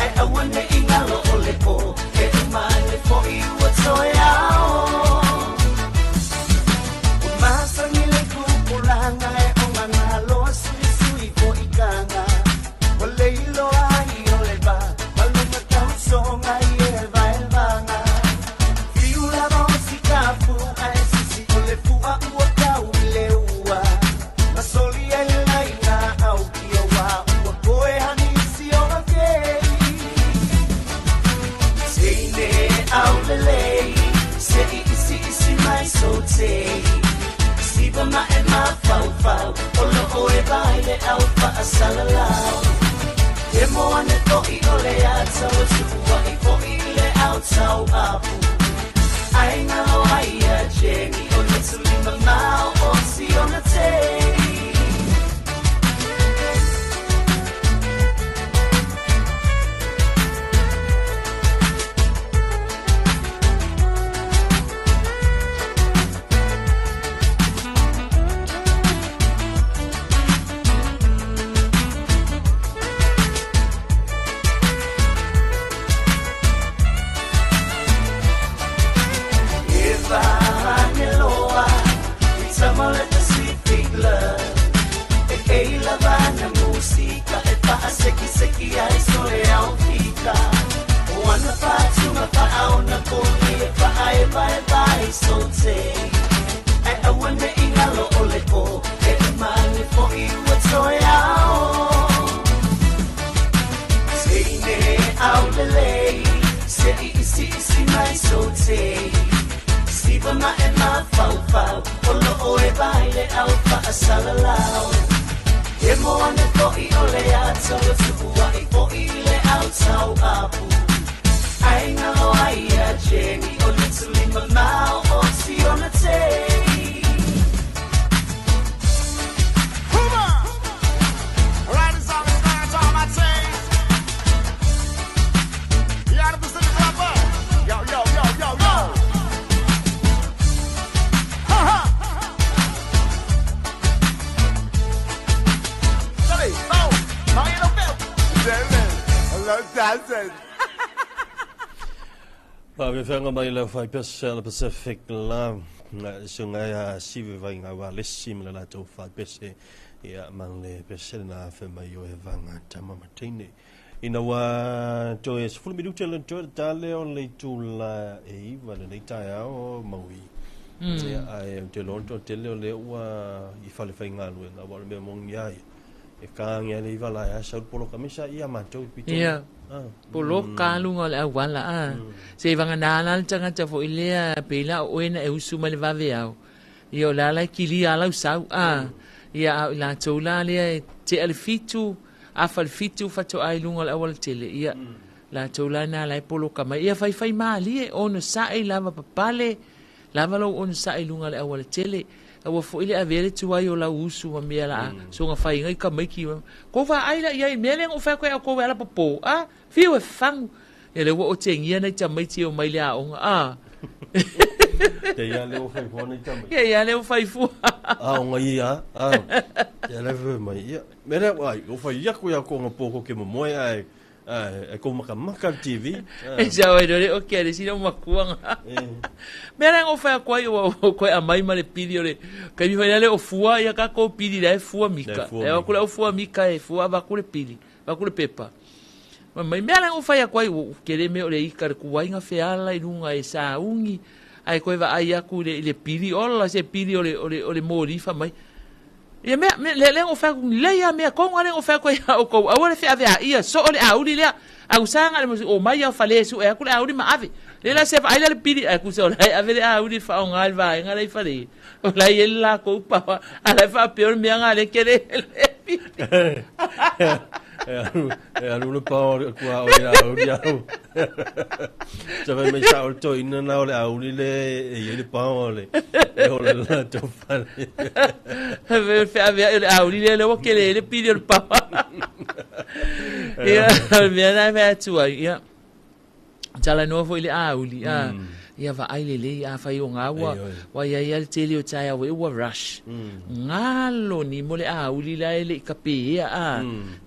Ai awane inga lo olepo E umane fo I uatoe au Kulanga e onganga lo sui ko ikanga Wale ilo ai oleba Malunga tau songa i elvanga Fiula musika fu ai sisi olefu a ua kau leua Masoli e laina au kia wa ua koe hanisi o akei Seine au lelei Se isi mai so tei Siba ma e ma fau Olo o e baile au pa asalalau E moa ne to I ole a tau tua I po I le au tau apu Ai nga o ai a jengi O le tulima mau o si o na tei Seki ai sole au fika Wana pa tunga pa au na koni E pa vai so te Ai awane inga lo ole po E mani po I uatoe au Seine au lelei Se isi mai so te Siba ma e ma fau Olo o e baile au pa asalalau E moa ne po I ole a tau tua I po I le au tau apu Ai nga o ai a jengi O le tulima mau o si o na tei Huma! Alright, it's all the stars on my team. You out of the city club up? Yo Ha-ha! We whanga mai lau whai pesa la Pacific la sunga ya siwe vai ngā wā lesi mila la tau whai pese ia mang le pese na whai mai o e wanga tama matine ina wā to e sifuru midu te lan to ta leo le tu la e iwa le nei tai ao maui ia ai te lonto te leo le ua I whale whai ngā lue ngā wale mea mongi ai e kāngia le iwa la ya sau polo kamisa ia mātou I pito ia polo kalunga le awala se vanga nana tanga ta fo ilea pela oena e usu male vave au io la la kili ala usau ia la tola le te alfitu afalfitu fato ai lunga le awal tele ia la tola na la polo kama ia fai mali e ono sai lava papale lava lo ono sai lunga le awal tele awa fo ile avere tu ai o la usu ma mea la so nga fai ngai ka maiki ko va ai la ia mele ngo fa ko ko ala popo fiu e fang ele wo o tengia na ta maiti o mai la o te ia le o fai fo na ta mai ia le o fai fo o ngai ia ia le fo mai ia mele ai o fai ia ko ia ko ngo poko ke mo moi ai e ko maka TV e já o ele o que ele se não macuang mera o fa ko a mai male pidi ole que mi vai le o fua ia ka ko pidi le fua mika e o kula o fua mika e fua ba kule pidi ba kule pepa mai mera o fa ko o que ele me ole ikar ku wai nga feala I runga e sa ungi ai koe va ai aku le pili ola se pili ole morifa mai ia me le o fa le ia me ko ngale o fa ko o ko o le fa ia so ole a uli le a usanga le o mai o fale su e aku le a uli ma ave le la se fa ai le pili aku so le ave le a uli fa ngal va ngale fale o la ia ko pa ala fa peor me ngale kere le pili alu pa ko a o ya se va me sa o to ina na ole a uli le e le pa ole o le la to fa fe ave a uli le o kele le pili o pa ia me na me tu ia tala no foi le a uli ia va ai le a fa yo ngawa wa ia ia tele o tsaya we wa rush ngalo ni mole a uli la ele kape ia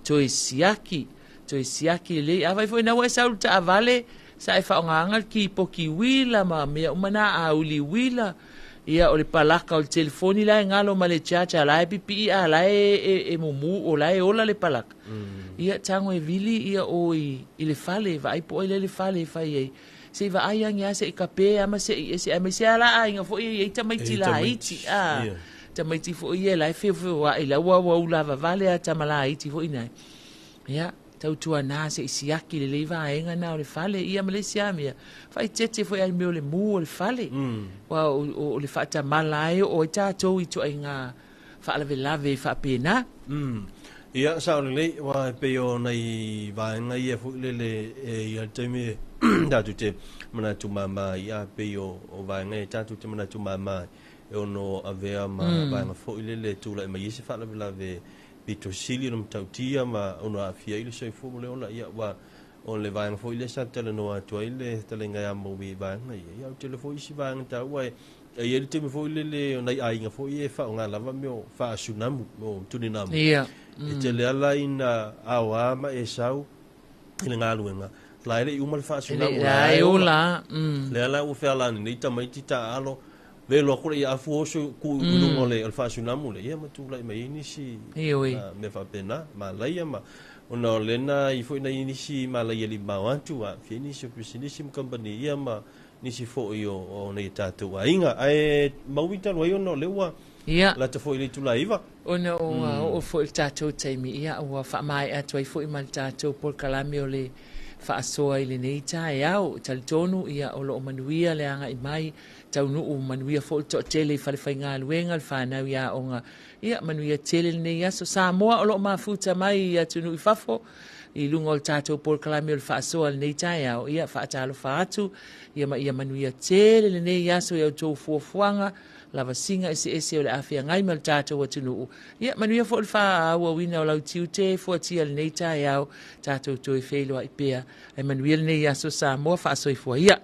toi siaki le a vai foi na wa sa ta vale sa fa nganga ki poki wila ma me umana a uli wila ia o le palaka o le telefoni la ngalo ma le chacha la pipi a la e mumu o la e ola le palaka ia tango e vili ia o i le fale vai po le fale fai se va ai anga se kape ama se ala ai nga fo i tamaiti la iti tamaiti fo i la fe wa i la wa la va vale a tamala iti fo ina ya tau tua na se siaki le leva enga na le fale ia Malaysia mia fai tete fo ai me le mu le fale wa o le fata malai o ta to i to inga fa la lave fa pena ia sa le wa pe o nei va nga ia fu le ia teme da tutte mana tu mama ia pe o va nga ta tutte mana tu mama e ono avea ma va nga fo le tu la mai se fa la lave pito sili no tautia ma ono afia ile so fu le ona ia wa on le va nga fo ile sa tele no atu ile tele nga ya mo vi va nga ia o telefoni si va nga ta wa e ele teme fo ile ona ai nga fo ia fa nga lava me fa sunamu mo tuninam ia e te le ala ina awa ma e sau ile ngā luenga la ele uma le whaasuna la e ola le ala u whea lani nei tamaiti ta alo ve lo kore ia afu osu ku ulungo le al whaasuna mule ia matu lai ma inisi me whapena ma laia ma ona lena i fo ina inisi ma laia li mawantu wa fi inisi pisinisi company ia ma nisi fo i o nei tātou a inga ai mawita lo no lewa ia la te fo i tu laiva ona o fo i tātou taimi ia ua wha mai atu ai fo i mal tātou por kalame o le wha asoa i le nei tae au talitonu ia o lo o manuia le anga i mai tau nuu manuia fo i to tele i whale whai ngā luenga le whanau ia o ngā ia manuia tele le nei aso Samoa o lo o mafuta mai ia tunu i whafo i lunga o le tātou por kalame o le wha asoa le nei tae au ia wha atalo wha atu ia manuia tele le nei aso ia o tō fuafuanga lava singa ese o le afia ngai mal tātou atunu ia manuia fo le wha aua wina o lau tiute fo atia le nei tae au tātou toi wheilua i pea ai manuia le nei aso Samoa wha aso i fua ia